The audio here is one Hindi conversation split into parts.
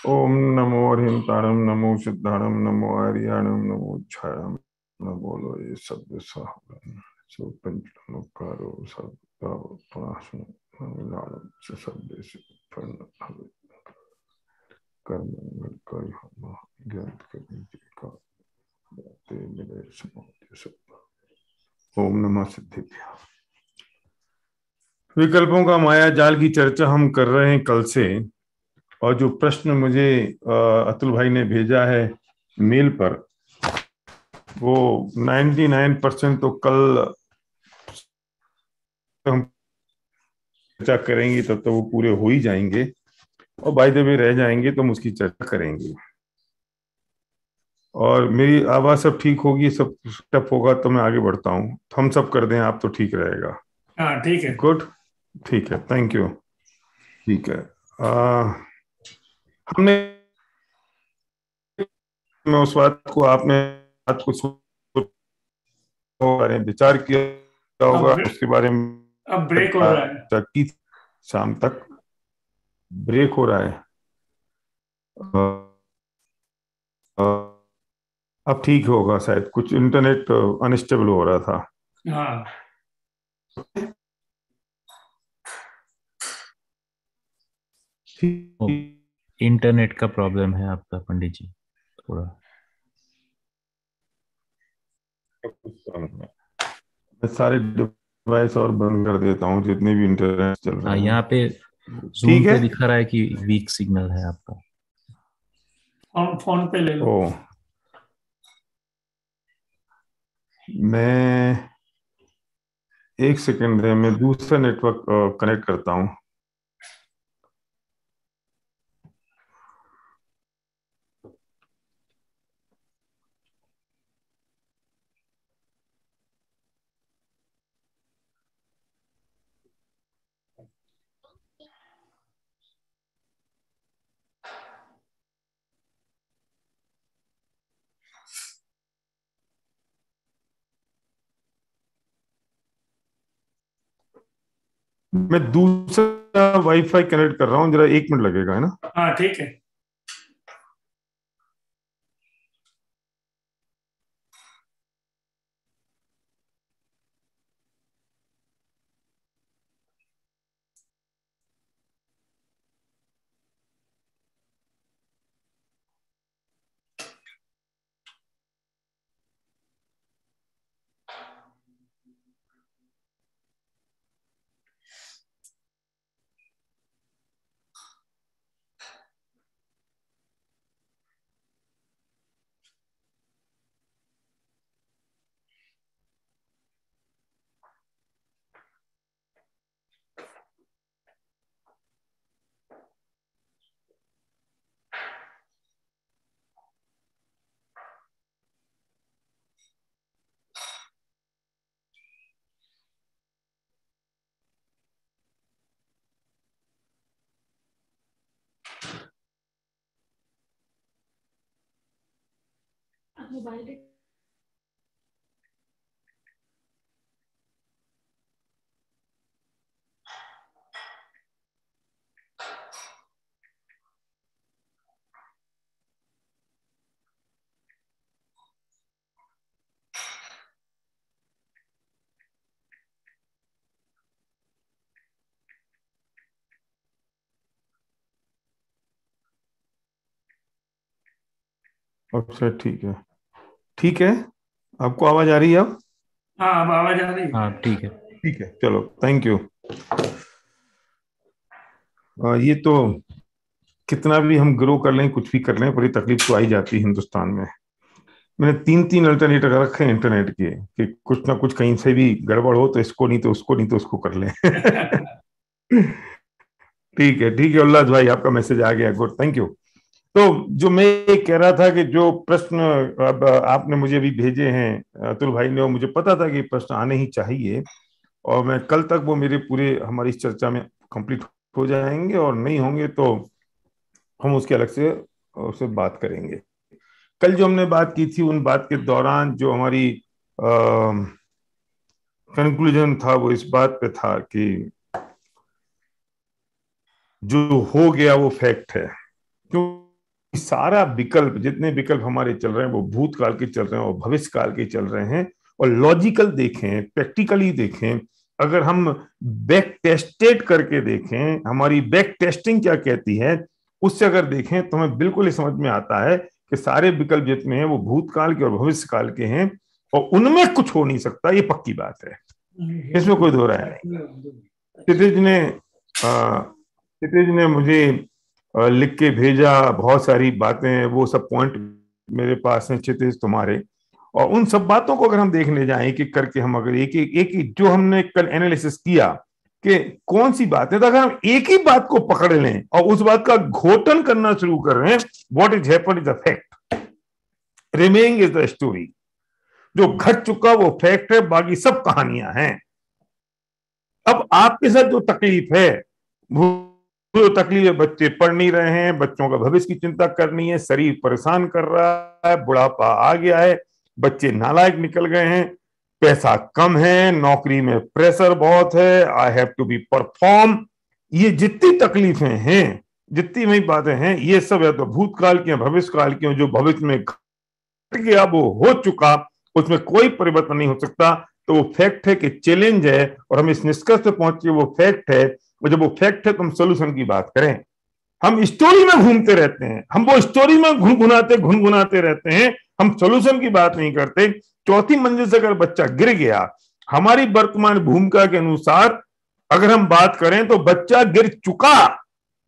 ओम नमो हरिहंताणम नमो सिद्धाणम नमो आर्याणम नमो छायाम नमो लोये सब्द साहब सो पंचमकारो सर्वपासनो नमिलानं च शब्देषु फलनं कर्म करि हम ज्ञान करि का ते मिले समाधि सब। ओम नमः सिद्धिभ्याम। विकल्पों का माया जाल की चर्चा हम कर रहे हैं कल से। और जो प्रश्न मुझे अतुल भाई ने भेजा है मेल पर, वो 99% तो कल हम चर्चा करेंगे, तब तो वो पूरे हो ही जाएंगे। और बाय द वे रह जाएंगे तो हम उसकी चर्चा करेंगे। और मेरी आवाज सब ठीक होगी, सब स्टेप होगा तो मैं आगे बढ़ता हूँ। हम सब कर दें आप तो ठीक रहेगा। हाँ ठीक है। गुड। ठीक है, थैंक यू। ठीक है। हमने मैं उस बात को आपने बात को बारे में विचार किया होगा, अब उसके बारे में अब ब्रेक हो रहा है। चर्चा की थी। शाम तक ब्रेक हो रहा है। अ, अब ठीक होगा शायद, कुछ इंटरनेट अनस्टेबल हो रहा था। हाँ। ठीक। ओ, इंटरनेट का प्रॉब्लम है आपका पंडित जी, थोड़ा। मैं सारे डिवाइस और बंद कर देता हूँ जितने भी इंटरनेट चल हाँ, रहे हैं। यहाँ पे जूम ठीक है। पे दिखा रहा है कि वीक सिग्नल है आपका। फोन फोन पे ले लो। ओ, मैं एक सेकंड है, मैं दूसरा नेटवर्क कनेक्ट करता हूँ। मैं दूसरा वाईफाई कनेक्ट कर रहा हूँ, जरा 1 मिनट लगेगा, है ना। हाँ ठीक है। मोबाइल। अच्छा, ठीक है। ठीक है, आपको आवाज आ रही है अब। हाँ अब आवाज आ रही है। हाँ ठीक है। ठीक है, चलो, थैंक यू। ये तो कितना भी हम ग्रो कर लें, कुछ भी कर लें, बड़ी तकलीफ तो आई जाती है हिंदुस्तान में। मैंने 3 3 अल्टरनेटर रखे हैं इंटरनेट के, कि कुछ ना कुछ कहीं से भी गड़बड़ हो तो इसको नहीं तो उसको नहीं तो उसको कर लें। ठीक है उल्लास भाई, आपका मैसेज आ गया, गुड, थैंक यू। तो जो मैं ये कह रहा था कि जो प्रश्न अब आपने मुझे भी भेजे हैं अतुल भाई ने, वो मुझे पता था कि प्रश्न आने ही चाहिए। और मैं कल तक वो मेरे पूरे हमारी इस चर्चा में कंप्लीट हो जाएंगे, और नहीं होंगे तो हम उसके अलग से उससे बात करेंगे। कल जो हमने बात की थी, उन बात के दौरान जो हमारी कंक्लूजन था, वो इस बात पे था कि जो हो गया वो फैक्ट है। क्यों सारा विकल्प, जितने विकल्प हमारे चल रहे हैं वो भूतकाल के चल रहे हैं और भविष्य काल के चल रहे हैं। और लॉजिकल देखें, प्रैक्टिकली देखें, अगर हम बैक टेस्टेड करके देखें, हमारी बैक टेस्टिंग क्या कहती है, उससे अगर देखें तो हमें बिल्कुल ही समझ में आता है कि सारे विकल्प जितने हैं वो भूतकाल के और भविष्य काल के हैं और उनमें कुछ हो नहीं सकता, ये पक्की बात है, इसमें कोई दो राय नहीं। क्षितिज ने मुझे लिख के भेजा बहुत सारी बातें, वो सब पॉइंट मेरे पास हैं क्षितिज तुम्हारे, और उन सब बातों को अगर हम देखने जाएं एक एक करके, हम अगर एक एक जो हमने कल एनालिसिस किया कि कौन सी बात है, तो अगर हम एक ही बात को पकड़ लें और उस बात का घोटन करना शुरू कर रहे हैं, what is happened is the fact, remaining is the story. जो घट चुका वो फैक्ट है, बाकी सब कहानियां हैं। अब आपके साथ जो तकलीफ है, वो तकलीफ है, बच्चे पढ़ नहीं रहे हैं, बच्चों का भविष्य की चिंता करनी है, शरीर परेशान कर रहा है, बुढ़ापा आ गया है, बच्चे नालायक निकल गए हैं, पैसा कम है, नौकरी में प्रेशर बहुत है, I have to be perform. ये जितनी तकलीफें हैं, जितनी वही बातें हैं, ये सब है तो भूतकाल की, भविष्य काल की, जो भविष्य में घट गया वो हो चुका, उसमें कोई परिवर्तन नहीं हो सकता। तो वो फैक्ट है कि चैलेंज है, और हम इस निष्कर्ष पे पहुंचे वो फैक्ट है। और जब वो फैक्ट है तो हम सोल्यूशन की बात करें। हम स्टोरी में घूमते रहते हैं, हम वो स्टोरी में घुनघुनाते रहते हैं, हम सोल्यूशन की बात नहीं करते। चौथी मंजिल से अगर बच्चा गिर गया, हमारी वर्तमान भूमिका के अनुसार अगर हम बात करें तो बच्चा गिर चुका,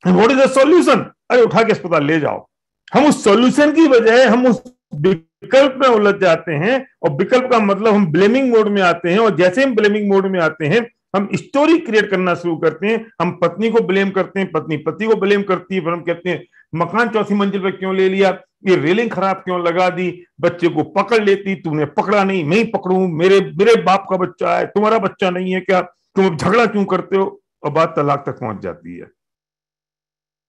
व्हाट इज द सॉल्यूशन? अरे उठा के अस्पताल ले जाओ। हम उस सॉल्यूशन की बजाय हम उस विकल्प में उलझ जाते हैं, और विकल्प का मतलब हम ब्लेमिंग मोड में आते हैं, और जैसे हम ब्लेमिंग मोड में आते हैं हम स्टोरी क्रिएट करना शुरू करते हैं। हम पत्नी को ब्लेम करते हैं, पत्नी पति को ब्लेम करती है, फिर हम कहते हैं मकान चौथी मंजिल पर क्यों ले लिया, ये रेलिंग खराब क्यों लगा दी, बच्चे को पकड़ लेती, तूने पकड़ा नहीं, मैं ही पकड़ूं, मेरे मेरे बाप का बच्चा है, तुम्हारा बच्चा नहीं है क्या, तुम झगड़ा क्यों करते हो, और बात तलाक तक पहुंच जाती है।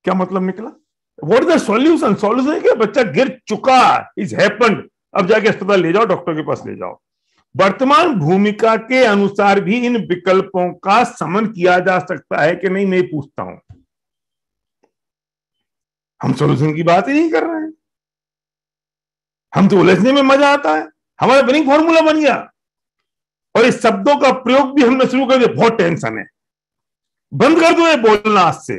क्या मतलब निकला? What is the solution? Solution है कि बच्चा गिर चुका, इज हैपेंड, अब जाके अस्पताल ले जाओ, डॉक्टर के पास ले जाओ। वर्तमान भूमिका के अनुसार भी इन विकल्पों का समन किया जा सकता है कि नहीं, मैं पूछता हूं। हम सॉल्यूशन की बात ही नहीं कर रहे हैं, हम तो उलझने में मजा आता है, हमारा विनिंग फॉर्मूला बन गया, और इस शब्दों का प्रयोग भी हमने शुरू कर दिया। बहुत टेंशन है, बंद कर दो ये बोलना आज से।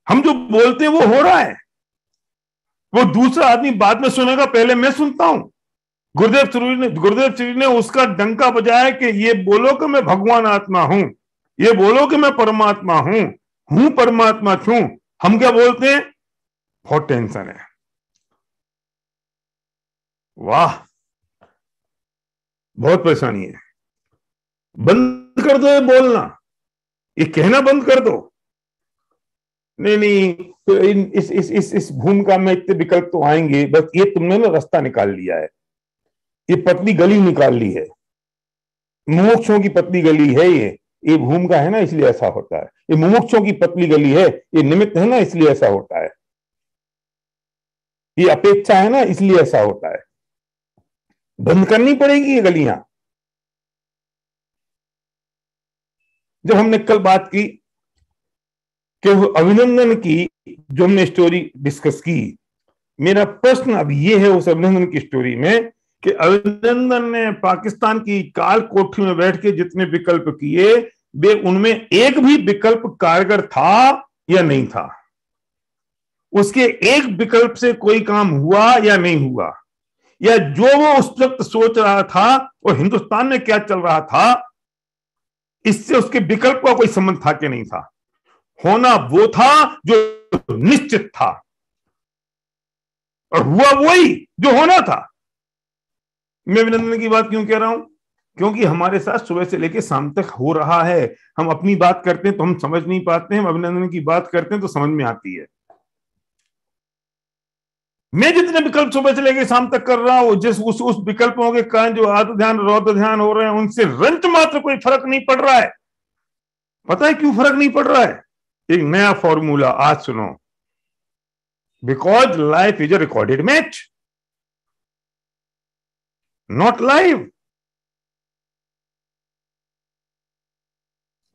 हम जो बोलते हैं वो हो रहा है, वो दूसरा आदमी बाद में सुनेगा, पहले मैं सुनता हूं। गुरुदेव श्री ने उसका डंका बजाया कि ये बोलो कि मैं भगवान आत्मा हूं, ये बोलो कि मैं परमात्मा हूं परमात्मा छू। हम क्या बोलते हैं? बहुत टेंशन है। वाह, बहुत परेशानी है। बंद कर दो ये बोलना, ये कहना बंद कर दो। नहीं तो इस भूमिका में इतने विकल्प तो आएंगे, बस ये तुमने ना रास्ता निकाल लिया है, ये पतली गली निकाल ली है, मुमुक्षों की पतली गली है ये भूमिका है ना, इसलिए ऐसा होता है। ये मुमुक्षों की पतली गली है, ये निमित्त है ना, इसलिए ऐसा होता है। ये अपेक्षा है ना, इसलिए ऐसा होता है। बंद करनी पड़ेगी ये गलियां। जब हमने कल बात की कि अभिनंदन की, जो हमने स्टोरी डिस्कस की, मेरा प्रश्न अब ये है उस अभिनंदन की स्टोरी में कि अभिनंदन ने पाकिस्तान की काल कोठरी में बैठ के जितने विकल्प किए, वे उनमें एक भी विकल्प कारगर था या नहीं था? उसके एक विकल्प से कोई काम हुआ या नहीं हुआ? या जो वो उस वक्त सोच रहा था और हिंदुस्तान में क्या चल रहा था, इससे उसके विकल्प का कोई संबंध था कि नहीं था? होना वो था जो निश्चित था, और हुआ वही जो होना था। मैं अभिनंदन की बात क्यों कह रहा हूं? क्योंकि हमारे साथ सुबह से लेकर शाम तक हो रहा है। हम अपनी बात करते हैं तो हम समझ नहीं पाते हैं, हम अभिनंदन की बात करते हैं तो समझ में आती है। मैं जितने विकल्प सुबह से लेकर शाम तक कर रहा हूं, जिस उस विकल्पों के कारण जो आत्म ध्यान रौद्र ध्यान हो रहे हैं, उनसे रंच मात्र कोई फर्क नहीं पड़ रहा है। पता है क्यों फर्क नहीं पड़ रहा है? एक नया फॉर्मूला आज सुनो। Because life is a recorded match, not live.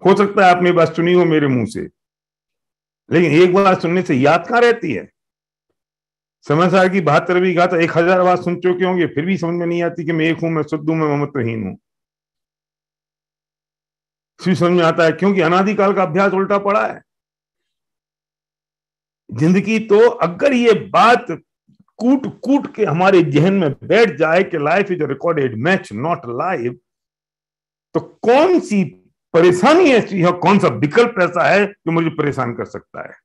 हो सकता है आपने बात सुनी हो मेरे मुंह से, लेकिन एक बार सुनने से याद कहां रहती है। समय सार की 72वीं गाथा 1000 बार सुन चुके होंगे, फिर भी समझ में नहीं आती कि मैं एक हूं, मैं शुद्ध हूं, मैं ममत्वहीन हूं। समझ में आता है क्योंकि अनादिकाल का अभ्यास उल्टा पड़ा है। जिंदगी तो अगर ये बात कूट कूट के हमारे जहन में बैठ जाए कि life is a recorded match not live, तो कौन सी परेशानी ऐसी है, कौन सा विकल्प ऐसा है जो मुझे परेशान कर सकता है।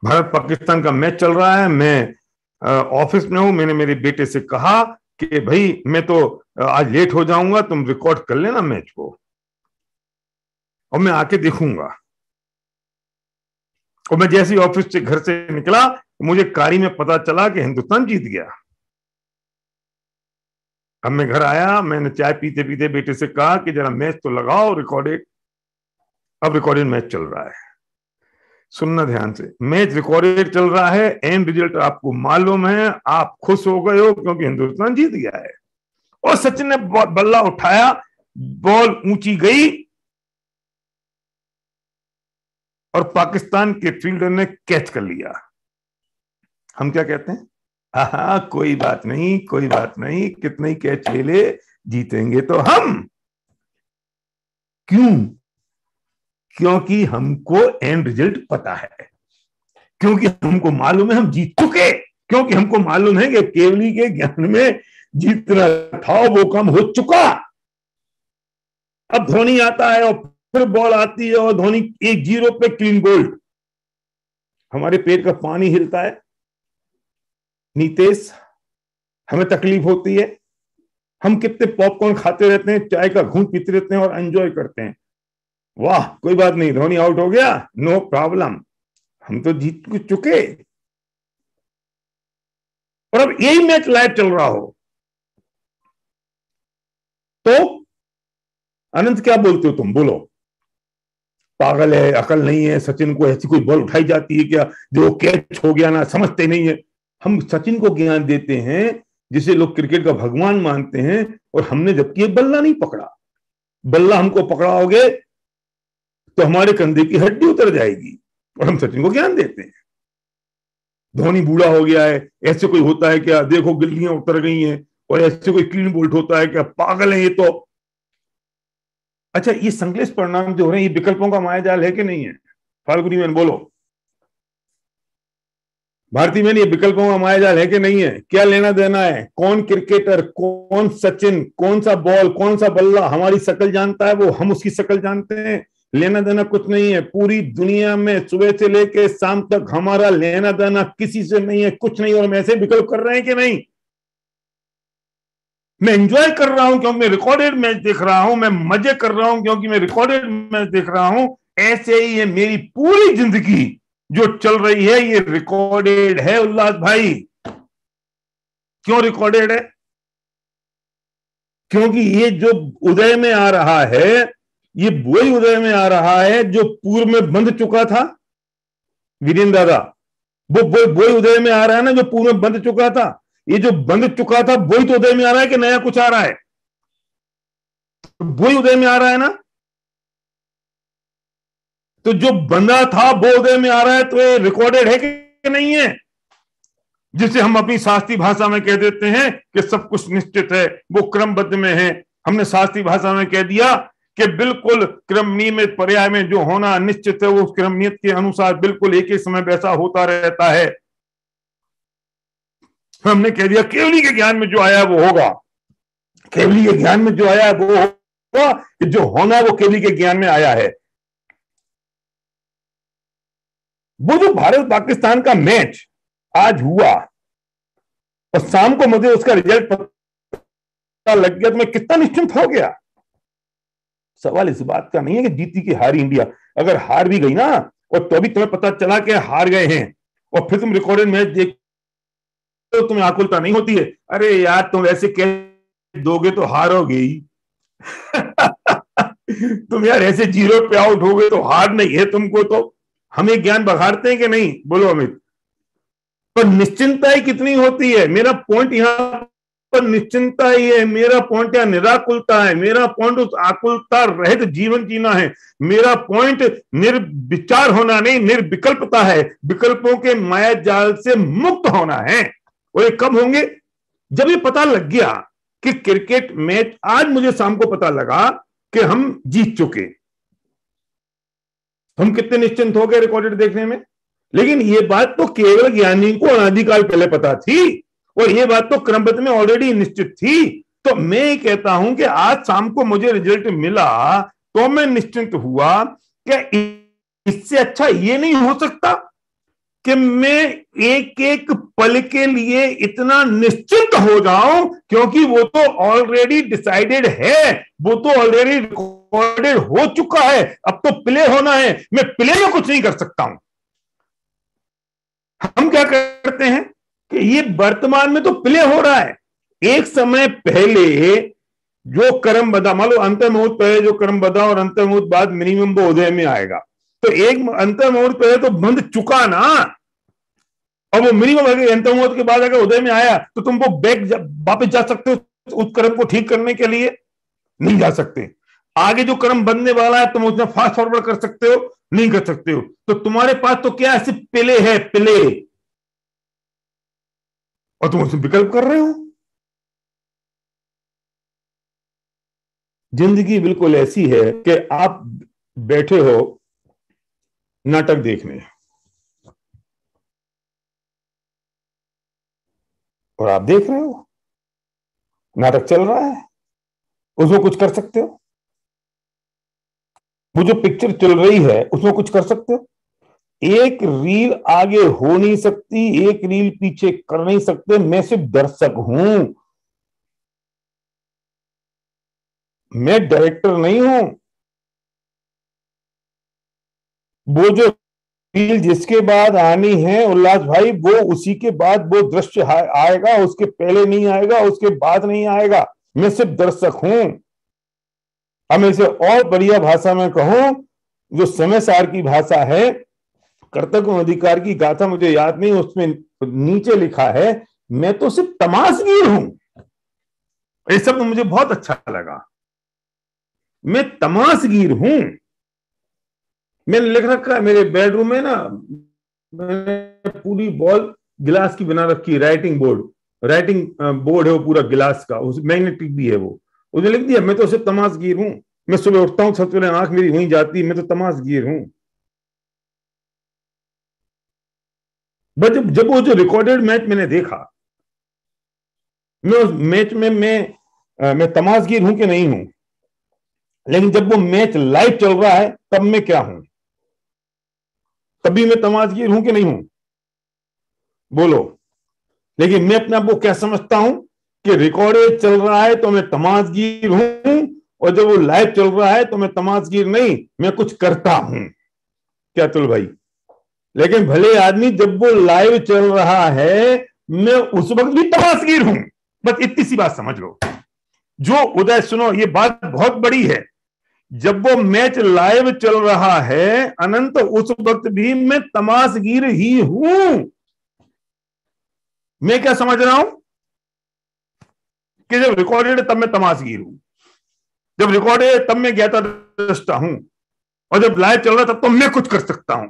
भारत पाकिस्तान का मैच चल रहा है, मैं ऑफिस में हूं, मैंने मेरे बेटे से कहा कि भाई मैं तो आज लेट हो जाऊंगा, तुम रिकॉर्ड कर लेना मैच को और मैं आके देखूंगा। और मैं जैसे ही ऑफिस से घर से निकला, मुझे कारी में पता चला कि हिंदुस्तान जीत गया। अब मैं घर आया, मैंने चाय पीते पीते बेटे से कहा कि जरा मैच तो लगाओ रिकॉर्डेड। अब रिकॉर्डेड मैच चल रहा है, सुनना ध्यान से। मैच रिकॉर्डेड चल रहा है, एंड रिजल्ट आपको मालूम है, आप खुश हो गए हो क्योंकि हिंदुस्तान जीत गया है। और सचिन ने बल्ला उठाया, बॉल ऊंची गई और पाकिस्तान के फील्डर ने कैच कर लिया। हम क्या कहते हैं, हाँ कोई बात नहीं, कोई बात नहीं, कितने ही कैच ले ले, जीतेंगे तो हम। क्यों? क्योंकि हमको एंड रिजल्ट पता है, क्योंकि हमको मालूम है हम जीत चुके, क्योंकि हमको मालूम है कि केवली के ज्ञान में जितना था वो कम हो चुका। अब धोनी आता है और फिर बॉल आती है और धोनी 1-0 पे क्लीन बोल्ड। हमारे पेट का पानी हिलता है नीतेश, हमें तकलीफ होती है। हम कितने पॉपकॉर्न खाते रहते हैं, चाय का घूंट पीते रहते हैं और एंजॉय करते हैं। वाह कोई बात नहीं, धोनी आउट हो गया, नो प्रॉब्लम, हम तो जीत चुके। और अब यही मैच लाइव चल रहा हो तो अनंत क्या बोलते हो तुम? बोलो, पागल है, अकल नहीं है, सचिन को ऐसी कोई बॉल उठाई जाती है क्या जो कैच हो गया ना, समझते नहीं है। हम सचिन को ज्ञान देते हैं जिसे लोग क्रिकेट का भगवान मानते हैं, और हमने जबकि एक बल्ला नहीं पकड़ा। बल्ला हमको पकड़ाओगे तो हमारे कंधे की हड्डी उतर जाएगी, और हम सचिन को ज्ञान देते हैं। धोनी बूढ़ा हो गया है, ऐसे कोई होता है क्या, देखो गिल्लियां उतर गई हैं, और ऐसे कोई क्लीन बोल्ट होता है क्या, पागल है ये तो। अच्छा, ये संश्लेष परिणाम जो हो रहे हैं, ये विकल्पों का मायाजाल है कि नहीं है? फाल्गुनी मैन बोलो, भारतीय मैन, ये विकल्पों का मायाजाल है कि नहीं है? क्या लेना देना है, कौन क्रिकेटर, कौन सचिन, कौन सा बॉल, कौन सा बल्ला हमारी शक्ल जानता है, वो हम उसकी शक्ल जानते हैं। लेना देना कुछ नहीं है। पूरी दुनिया में सुबह से लेके शाम तक हमारा लेना देना किसी से नहीं है, कुछ नहीं। और हम ऐसे विकल्प कर रहे हैं कि नहीं? मैं एंजॉय कर रहा हूं क्योंकि मैं रिकॉर्डेड मैच देख रहा हूं, मैं मजे कर रहा हूं क्योंकि मैं रिकॉर्डेड मैच देख रहा हूं। ऐसे ही है मेरी पूरी जिंदगी जो चल रही है, ये रिकॉर्डेड है उल्लास भाई। क्यों रिकॉर्डेड है? क्योंकि ये जो उदय में आ रहा है, ये वही उदय में आ रहा है जो पूर्व में बंध चुका था। वीरेंद्र दादा, वो वही उदय में आ रहा है ना जो पूर्व में बंध चुका था। ये जो बंध चुका था वही तो उदय में आ रहा है कि नया कुछ आ रहा है? वही उदय में आ रहा है ना। तो जो बंधा था वो उदय में आ रहा है, तो ये रिकॉर्डेड है कि नहीं है? जिसे हम अपनी शास्त्रीय भाषा में कह देते हैं कि सब कुछ निश्चित है, वो क्रमबद्ध में है। हमने शास्त्रीय भाषा में कह दिया कि बिल्कुल क्रम नियमित पर्याय में जो होना निश्चित है, वो उस क्रम नियत के अनुसार बिल्कुल एक ही समय वैसा होता रहता है। हमने कह दिया केवली के ज्ञान में जो आया वो होगा, केवली के ज्ञान में जो आया वो होगा, जो होना वो केवली के ज्ञान में आया है। वो जो भारत पाकिस्तान का मैच आज हुआ और शाम को मुझे उसका रिजल्ट पता लग गया तो मैं कितना निश्चिंत हो गया। सवाल इस बात का नहीं है कि जीती की हारी इंडिया, अगर हार भी गई ना और तो भी तुम्हें पता चला कि हार गए हैं और फिर तुम रिकॉर्डेड मैच देख तो तुम्हें आकुलता नहीं होती है? अरे यार तुम ऐसे कह दोगे तो हारोगे ही। तुम यार ऐसे 0 पे आउट हो गए तो हार नहीं है तुमको। तो हमें ज्ञान बघाड़ते हैं कि नहीं? बोलो अमित। पर निश्चिंतता ही कितनी होती है? मेरा पॉइंट यहां पर निश्चिंता ही है, मेरा पॉइंट या निराकुलता है, मेरा पॉइंट उस आकुलता रहित जीवन जीना है, मेरा पॉइंट निर्विचार होना नहीं, निर्विकल्पता है, विकल्पों के माया जाल से मुक्त होना है। और ये कब होंगे? जब ये पता लग गया कि क्रिकेट मैच, आज मुझे शाम को पता लगा कि हम जीत चुके, हम कितने निश्चिंत हो गए रिकॉर्डेड देखने में। लेकिन ये बात तो केवल ज्ञानी को अनादिकाल पहले पता थी, और ये बात तो क्रमबद्ध में ऑलरेडी निश्चित थी। तो मैं कहता हूं कि आज शाम को मुझे रिजल्ट मिला तो मैं निश्चिंत हुआ। क्या इससे अच्छा ये नहीं हो सकता कि मैं एक एक पल के लिए इतना निश्चिंत हो जाऊं, क्योंकि वो तो ऑलरेडी डिसाइडेड है, वो तो ऑलरेडी रिकॉर्डेड हो चुका है, अब तो प्ले होना है, मैं प्ले में कुछ नहीं कर सकता हूं। हम क्या करते हैं कि ये वर्तमान में तो प्ले हो रहा है, एक समय पहले जो कर्म बदा, मान लो अंतर मुहूर्त पहले जो कर्म बदा और अंतर मुहूर्त बाद मिनिमम वो उदय में आएगा, तो एक अंतर मुहूर्त पहले तो बंद चुका ना, और वो मिनिमम अगर अंतर मुहूर्त के बाद अगर उदय में आया तो तुम वो बैक वापस जा सकते हो उस कर्म को ठीक करने के लिए? नहीं जा सकते। आगे जो कर्म बनने वाला है तुम उसमें फास्ट फॉरवर्ड कर सकते हो? नहीं कर सकते हो। तो तुम्हारे पास तो क्या है, सिर्फ प्ले है, प्ले, और तुम उसमें विकल्प कर रहे हो। जिंदगी बिल्कुल ऐसी है कि आप बैठे हो नाटक देखने, और आप देख रहे हो नाटक चल रहा है, उसमें कुछ कर सकते हो? वो जो पिक्चर चल रही है उसमें कुछ कर सकते हो? एक रील आगे हो नहीं सकती, एक रील पीछे कर नहीं सकते। मैं सिर्फ दर्शक हूं, मैं डायरेक्टर नहीं हूं। वो जो रील जिसके बाद आनी है उल्लास भाई, वो उसी के बाद वो दृश्य आएगा, उसके पहले नहीं आएगा, उसके बाद नहीं आएगा। मैं सिर्फ दर्शक हूं। हम इसे और बढ़िया भाषा में कहूं, जो समय सार की भाषा है, कर्तव्य अधिकार की गाथा मुझे याद नहीं, उसमें नीचे लिखा है, मैं तो सिर्फ तमाशगीर हूं। ये शब्द मुझे बहुत अच्छा लगा, मैं तमाशगीर हूं। मैंने लिख रखा है मेरे बेडरूम में ना, मैंने पूरी बॉल गिलास की बना रखी, राइटिंग बोर्ड है वो पूरा गिलास का, उस मैग्नेटिक भी है वो, उसने लिख दिया मैं तो सिर्फ तमाशगीर हूं। मैं सुबह उठता हूं, सबसे पहले आंख मेरी वहीं जाती है, मैं तो तमाशगीर हूं। बट जब वो जो रिकॉर्डेड मैच मैंने देखा, मैं उस मैच में मैं तमाशगीर हूं कि नहीं हूं, लेकिन जब वो मैच लाइव चल रहा है तब मैं क्या हूं? तभी मैं तमाशगीर हूं कि नहीं हूं? बोलो। लेकिन मैं अपने आप को क्या समझता हूं कि रिकॉर्डेड चल रहा है तो मैं तमाशगीर हूं, और जब वो लाइव चल रहा है तो मैं तमाशगीर नहीं, मैं कुछ करता हूं। क्या तुल भाई? लेकिन भले आदमी जब वो लाइव चल रहा है, मैं उस वक्त भी तमाशगीर हूं। बस इतनी सी बात समझ लो। जो उदय, सुनो ये बात बहुत बड़ी है, जब वो मैच लाइव चल रहा है अनंत, उस वक्त भी मैं तमाशगीर ही हूं। मैं क्या समझ रहा हूं कि जब रिकॉर्डेड तब मैं तमाशगीर हूं, जब रिकॉर्डेड तब मैं ज्ञाता दृष्टा हूं, और जब लाइव चल रहा तब तो मैं कुछ कर सकता हूं।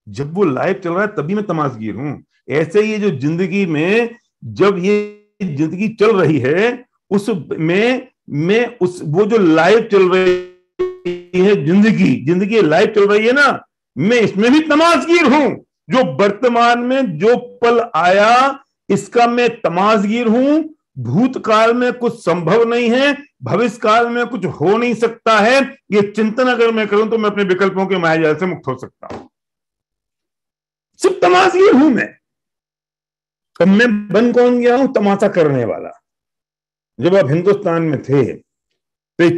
जब वो लाइव चल रहा है तभी मैं तमाशगीर हूं। ऐसे ही जो जिंदगी में जब ये जिंदगी चल रही है, उस में मैं उस वो जो लाइव चल रही है जिंदगी लाइव चल रही है ना, मैं इसमें भी तमाशगीर हूं। जो वर्तमान में जो पल आया इसका मैं तमाशगीर हूं। भूतकाल में कुछ संभव नहीं है, भविष्य काल में कुछ हो नहीं सकता है। ये चिंतन अगर मैं करूं तो मैं अपने विकल्पों के मायाजाल से मुक्त हो सकता हूं। सिर्फ तमाशगीर हूं मैं। अब मैं बन कौन गया हूं? तमाशा करने वाला। जब आप हिंदुस्तान में थे तो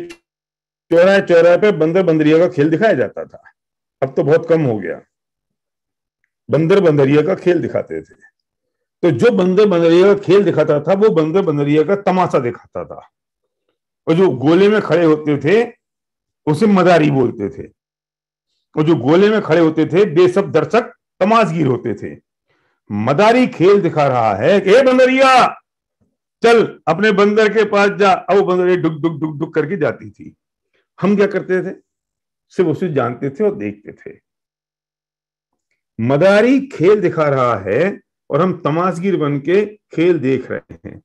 चौराहे चौराहे पे बंदर बंदरिया का खेल दिखाया जाता था, अब तो बहुत कम हो गया। बंदर बंदरिया का खेल दिखाते थे, तो जो बंदर बंदरिया का खेल दिखाता था वो बंदर बंदरिया का तमाशा दिखाता था, और जो गोले में खड़े होते थे उसे मदारी बोलते थे, और जो गोले में खड़े होते थे वे सब दर्शक तमाशगीर होते थे। मदारी खेल दिखा रहा है कि बंदरिया चल अपने बंदर के पास जा। अब वो बंदरिया डुक डुक डुक डुक करके जाती थी। हम क्या करते थे, सिर्फ उसे जानते थे और देखते थे। मदारी खेल दिखा रहा है और हम तमाशगीर बन के खेल देख रहे हैं।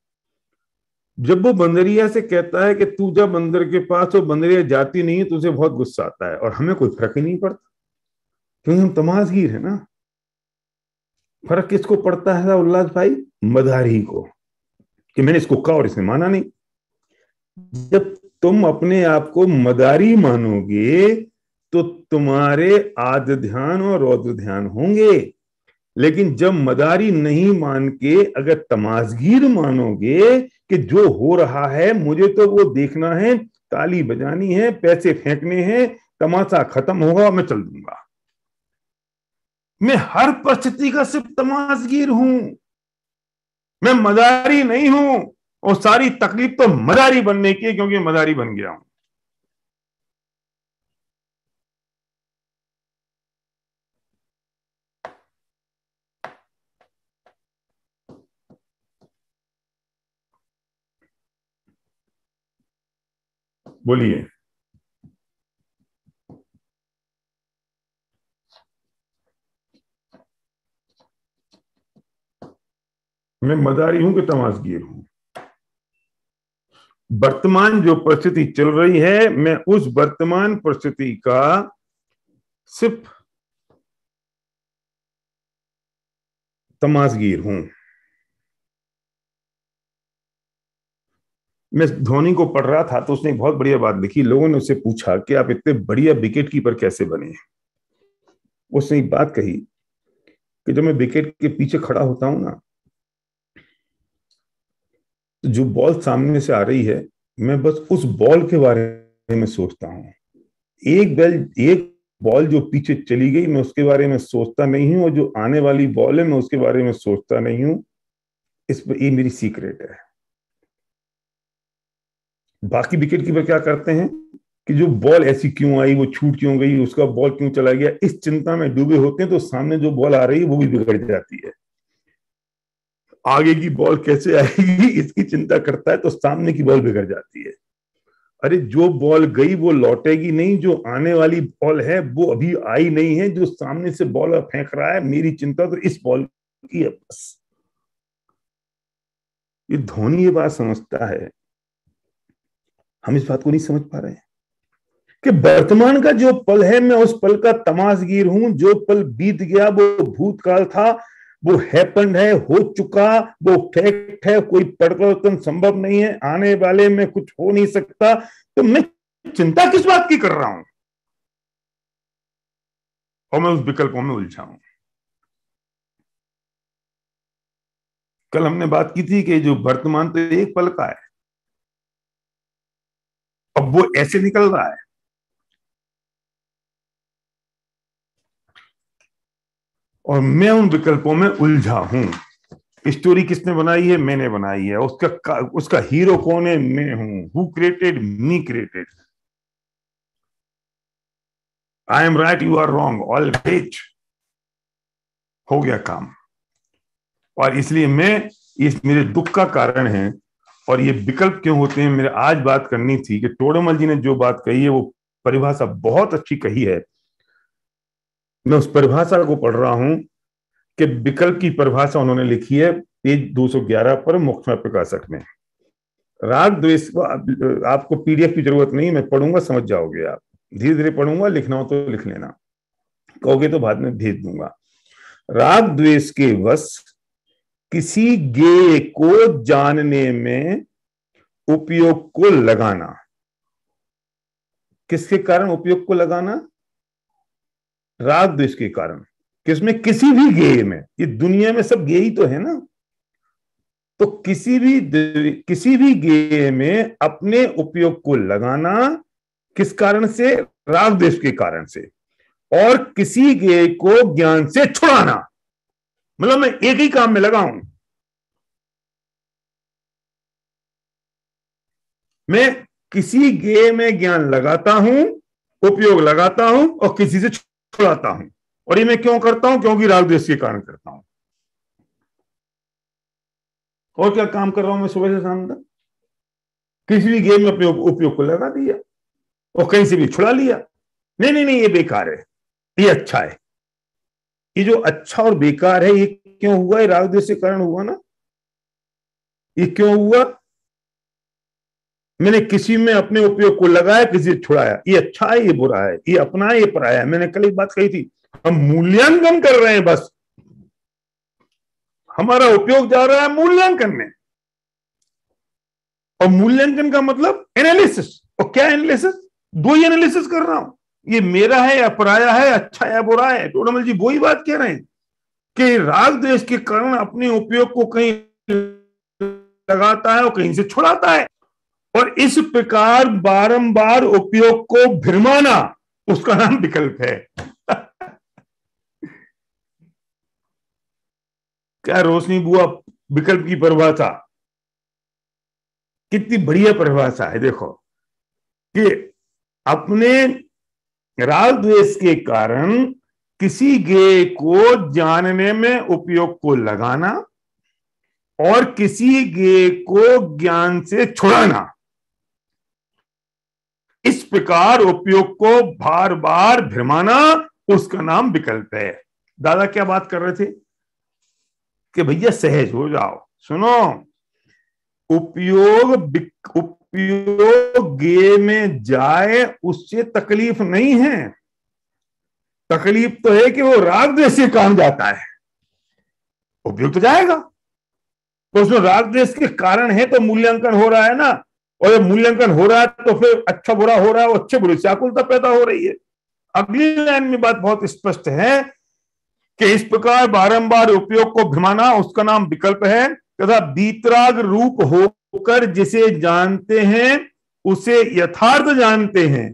जब वो बंदरिया से कहता है कि तू जा बंदर के पास, तो बंदरिया जाती नहीं है, तो उसे बहुत गुस्सा आता है और हमें कोई फर्क ही नहीं पड़ता, क्योंकि हम तमाशगीर है ना। फर्क किसको पड़ता है उल्लास भाई? मदारी को, कि मैंने इसको कहा और इसने माना नहीं। जब तुम अपने आप को मदारी मानोगे तो तुम्हारे आद ध्यान और रौद्र ध्यान होंगे, लेकिन जब मदारी नहीं मान के अगर तमाशगीर मानोगे कि जो हो रहा है मुझे तो वो देखना है, ताली बजानी है, पैसे फेंकने हैं, तमाशा खत्म होगा, मैं चल दूंगा, मैं हर परिस्थिति का सिर्फ तमाशगीर हूं, मैं मदारी नहीं हूं, और सारी तकलीफ तो मदारी बनने की है, क्योंकि मदारी बन गया हूं। बोलिए। मैं मदारी हूं कि तमाशगीर हूं? वर्तमान जो परिस्थिति चल रही है, मैं उस वर्तमान परिस्थिति का सिर्फ तमाशगीर हूं। मैं धोनी को पढ़ रहा था तो उसने एक बहुत बढ़िया बात लिखी। लोगों ने उससे पूछा कि आप इतने बढ़िया विकेट कीपर कैसे बने? उसने एक बात कही कि जब मैं विकेट के पीछे खड़ा होता हूं ना, तो जो बॉल सामने से आ रही है, मैं बस उस बॉल के बारे में सोचता हूं। एक बॉल जो पीछे चली गई, मैं उसके बारे में सोचता नहीं हूं, और जो आने वाली बॉल है मैं उसके बारे में सोचता नहीं हूं। ये मेरी सीक्रेट है। बाकी विकेट कीपर क्या करते हैं कि जो बॉल ऐसी क्यों आई, वो छूट क्यों गई, उसका बॉल क्यों चला गया, इस चिंता में डूबे होते हैं, तो सामने जो बॉल आ रही है वो भी बिगड़ जाती है। आगे की बॉल कैसे आएगी इसकी चिंता करता है, तो सामने की बॉल बिगड़ जाती है। अरे जो बॉल गई वो लौटेगी नहीं, जो आने वाली बॉल है वो अभी आई नहीं है, जो सामने से बॉल फेंक रहा है, मेरी चिंता तो इस बॉल की है बस। ये धोनी ये बात समझता है, हम इस बात को नहीं समझ पा रहे हैं कि वर्तमान का जो पल है, मैं उस पल का तमाशगीर हूं। जो पल बीत गया वो भूतकाल था, वो हैपेंड है, हो चुका, वो फैक्ट है, कोई परिवर्तन संभव नहीं है, आने वाले में कुछ हो नहीं सकता। तो मैं चिंता किस बात की कर रहा हूं? और मैं उस विकल्पों में उलझा हूं। कल हमने बात की थी कि जो वर्तमान तो एक पल का है, अब वो ऐसे निकल रहा है। और मैं उन विकल्पों में उलझा हूं। स्टोरी किसने बनाई है? मैंने बनाई है। उसका हीरो कौन है? मैं हूं। Who created? Me created. I am right, you are wrong, always. हो गया काम। और इसलिए मैं, इस मेरे दुख का कारण है। और ये विकल्प क्यों होते हैं, मेरे आज बात करनी थी कि टोडरमल जी ने जो बात कही है वो परिभाषा बहुत अच्छी कही है। मैं उस परिभाषा को पढ़ रहा हूं कि विकल्प की परिभाषा उन्होंने लिखी है पेज 211 पर, मुख्य प्रकाशक में। राग द्वेष, आपको पीडीएफ की जरूरत नहीं, मैं पढ़ूंगा, समझ जाओगे आप। धीरे धीरे पढ़ूंगा, लिखना हो तो लिख लेना, कहोगे तो बाद में भेज दूंगा। राग द्वेष के वश किसी गेय को जानने में उपयोग को लगाना। किसके कारण उपयोग को लगाना? राग द्वेष के कारण। किसमें? किसी भी गेय में। ये दुनिया में सब गेय ही तो है ना। तो किसी भी गेय में अपने उपयोग को लगाना, किस कारण से? राग द्वेष के कारण से। और किसी गेय को ज्ञान से छुड़ाना, मतलब मैं एक ही काम में लगा हूं। मैं किसी गेय में ज्ञान लगाता हूं, उपयोग लगाता हूं और किसी से छुड़ाता हूं। और ये मैं क्यों करता हूं? क्योंकि राग द्वेष के कारण करता हूं। और क्या काम कर रहा हूं मैं सुबह से शाम तक? किसी भी गेम में अपने उपयोग को लगा दिया और कहीं से भी छुड़ा लिया। नहीं नहीं नहीं, ये बेकार है, ये अच्छा है। ये जो अच्छा और बेकार है, ये क्यों हुआ? ये राग द्वेष के कारण हुआ ना। ये क्यों हुआ? मैंने किसी में अपने उपयोग को लगाया, किसी से छुड़ाया। ये अच्छा है, ये बुरा है, ये अपना है, ये पराया है। मैंने कल एक बात कही थी, हम मूल्यांकन कर रहे हैं, बस हमारा उपयोग जा रहा है मूल्यांकन में। और मूल्यांकन का मतलब एनालिसिस। और क्या एनालिसिस? दो ही एनालिसिस कर रहा हूं, ये मेरा है या पराया है, अच्छा है या बुरा है। टोडामल जी वही बात कह रहे हैं कि राग द्वेष के कारण अपने उपयोग को कहीं लगाता है और कहीं से छुड़ाता है। और इस प्रकार बारंबार उपयोग को भ्रमाना, उसका नाम विकल्प है। क्या रोशनी बुआ विकल्प की परिभाषा, कितनी बढ़िया परिभाषा है। देखो कि अपने राग द्वेष के कारण किसी गेय को जानने में उपयोग को लगाना और किसी गेय को ज्ञान से छुड़ाना, इस प्रकार उपयोग को बार बार भ्रमाना, उसका नाम विकल्प है। दादा क्या बात कर रहे थे कि भैया सहज हो जाओ। सुनो, उपयोग गेय में जाए उससे तकलीफ नहीं है। तकलीफ तो है कि वो राग द्वेष से काम जाता है। उपयोग तो जाएगा, तो उसमें राग द्वेष के कारण है, तो मूल्यांकन हो रहा है ना। और जब मूल्यांकन हो रहा है तो फिर अच्छा बुरा हो रहा है, और अच्छे बुरे से आकुलता पैदा हो रही है। अगली लाइन में बात बहुत स्पष्ट है कि इस प्रकार बारंबार उपयोग को भ्रमाना, उसका नाम विकल्प है। तथा बीतराग रूप होकर जिसे जानते हैं उसे यथार्थ जानते हैं।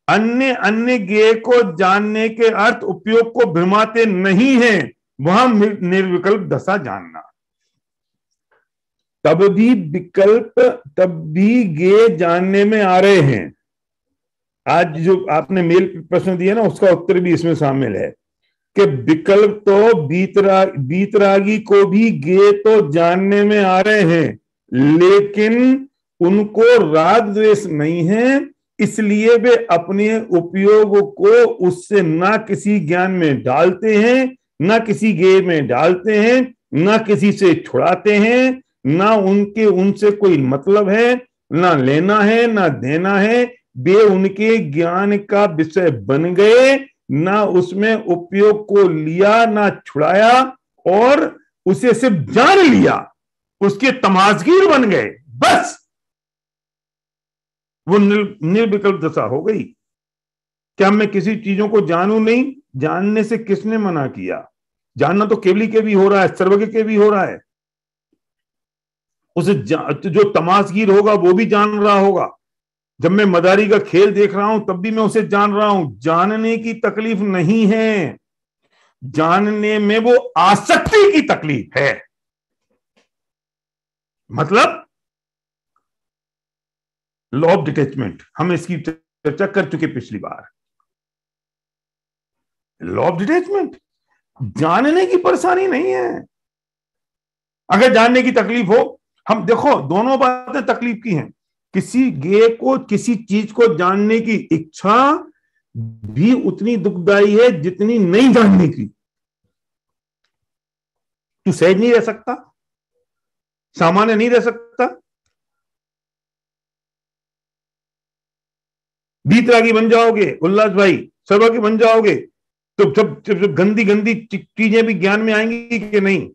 अन्य अन्य गेय को जानने के अर्थ उपयोग को भ्रमाते नहीं है, वहां निर्विकल्प दशा जानना। तब भी विकल्प, तब भी गेय जानने में आ रहे हैं। आज जो आपने मेल प्रश्न दिया ना, उसका उत्तर भी इसमें शामिल है कि विकल्प तो बीतरागी को भी गेय तो जानने में आ रहे हैं, लेकिन उनको राग द्वेष नहीं है, इसलिए वे अपने उपयोग को उससे ना किसी ज्ञान में डालते हैं, ना किसी गेय में डालते हैं, ना किसी से छुड़ाते हैं, ना उनसे कोई मतलब है, ना लेना है ना देना है। वे उनके ज्ञान का विषय बन गए, ना उसमें उपयोग को लिया ना छुड़ाया, और उसे सिर्फ जान लिया, उसके तमाशगीर बन गए, बस वो निर्विकल्प दशा हो गई। क्या मैं किसी चीजों को जानूं नहीं? जानने से किसने मना किया? जानना तो केवली के भी हो रहा है, सर्वज्ञ के भी हो रहा है। उसे जो तमाशगीर होगा वो भी जान रहा होगा। जब मैं मदारी का खेल देख रहा हूं तब भी मैं उसे जान रहा हूं। जानने की तकलीफ नहीं है, जानने में वो आसक्ति की तकलीफ है। मतलब लॉ ऑफ डिटैचमेंट, हम इसकी चर्चा कर चुके पिछली बार। लॉ ऑफ डिटैचमेंट, जानने की परेशानी नहीं है। अगर जानने की तकलीफ हो, हम देखो दोनों बातें तकलीफ की हैं। किसी गेय को, किसी चीज को जानने की इच्छा भी उतनी दुखदाई है जितनी नहीं जानने की। तू सहज नहीं रह सकता, सामान्य नहीं रह सकता, बीतरागी बन जाओगे उल्लास भाई, सर्वज्ञ बन जाओगे, तो जब गंदी गंदी चीजें भी ज्ञान में आएंगी कि नहीं?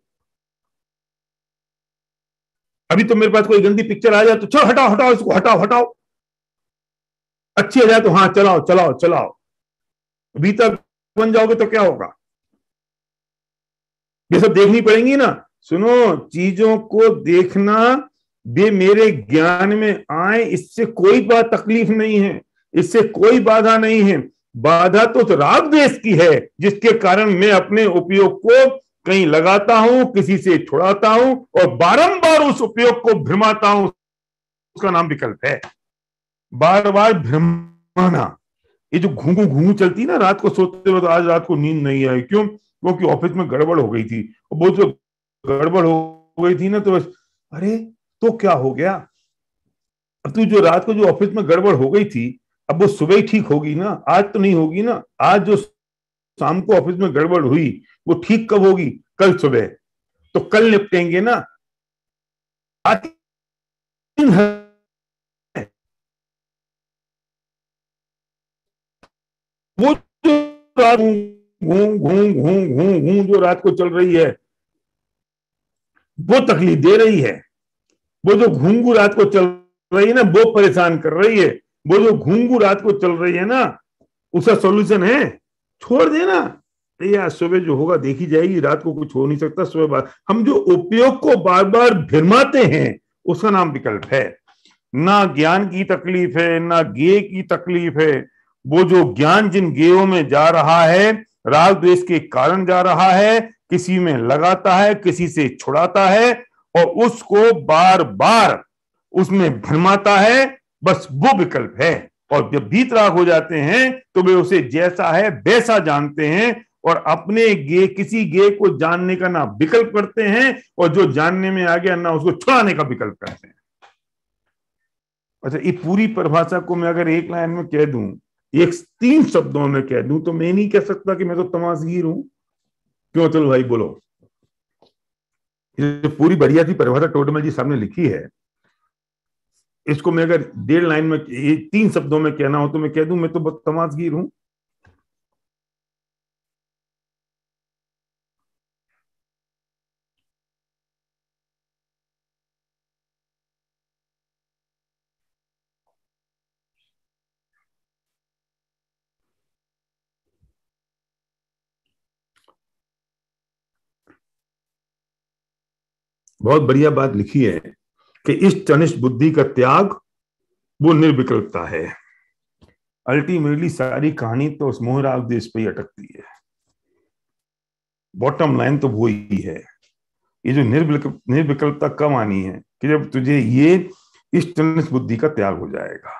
अभी तो मेरे पास कोई गंदी पिक्चर आ जाए तो चलो हटाओ हटाओ इसको, हटाओ हटाओ। अच्छी आ जाए तो हाँ चलाओ चलाओ चलाओ। भीतर बन जाओगे तो क्या होगा? ये सब देखनी पड़ेंगी ना। सुनो, चीजों को देखना वे मेरे ज्ञान में आए, इससे कोई बात तकलीफ नहीं है, इससे कोई बाधा नहीं है। बाधा तो राग द्वेष की है, जिसके कारण मैं अपने उपयोग को कहीं लगाता हूं, किसी से छुड़ाता हूं और बारंबार उस उपयोग को भ्रमाता हूं, उसका नाम विकल्प है। बार बार भ्रमाना। ये जो घूंघू घूंघू चलती ना रात को सोते वक्त, आज रात को नींद नहीं आई, क्यों? क्योंकि ऑफिस में गड़बड़ हो गई थी, और बहुत जो गड़बड़ हो गई थी ना, तो बस अरे तो क्या हो गया? अब तू जो रात को जो ऑफिस में गड़बड़ हो गई थी, अब वो सुबह ही ठीक होगी ना, आज तो नहीं होगी ना। आज जो शाम को ऑफिस में गड़बड़ हुई वो ठीक कब होगी? कल सुबह। तो कल निपटेंगे ना। आज वो जो रात घूम घूम घूम घूम घूम जो रात को चल रही है, वो तकलीफ दे रही है। वो जो घूंघू रात को चल रही है ना, वो परेशान कर रही है। वो जो घूंघू रात को चल रही है ना, उसका सॉल्यूशन है, छोड़ देना। यार सुबह जो होगा देखी जाएगी, रात को कुछ हो नहीं सकता। सुबह बार हम जो उपयोग को बार बार भिरमाते हैं, उसका नाम विकल्प है। ना ज्ञान की तकलीफ है, ना ज्ञेय की तकलीफ है। वो जो ज्ञान जिन ज्ञेयों में जा रहा है, राग द्वेष के कारण जा रहा है, किसी में लगाता है, किसी से छुड़ाता है, और उसको बार बार उसमें भरमाता है, बस वो विकल्प है। और जब भीतराग हो जाते हैं तो वे उसे जैसा है वैसा जानते हैं, और अपने गे किसी गे को जानने का ना विकल्प करते हैं, और जो जानने में आ गया ना उसको छुड़ाने का विकल्प करते हैं। अच्छा, ये पूरी परिभाषा को मैं अगर एक लाइन में कह दूं, एक 3 शब्दों में कह दूं, तो मैं नहीं कह सकता कि मैं तो तमाशगीर हूं। क्यों चलो भाई बोलो। ये पूरी बढ़िया सी परिभाषा टोडरमल जी साहब ने लिखी है, इसको मैं अगर 1.5 लाइन में, ये 3 शब्दों में कहना हो तो मैं कह दूं मैं तो बहुत तमाशगीर हूं। बहुत बढ़िया बात लिखी है कि इस तनिष्ठ बुद्धि का त्याग वो निर्विकल्पता है। अल्टीमेटली सारी कहानी तो उस मोहराग देश पे ही अटकती है। बॉटम लाइन तो वो ही है। ये जो निर्विकल्पता कब आनी है? कि जब तुझे ये इस तनिष्ठ बुद्धि का त्याग हो जाएगा।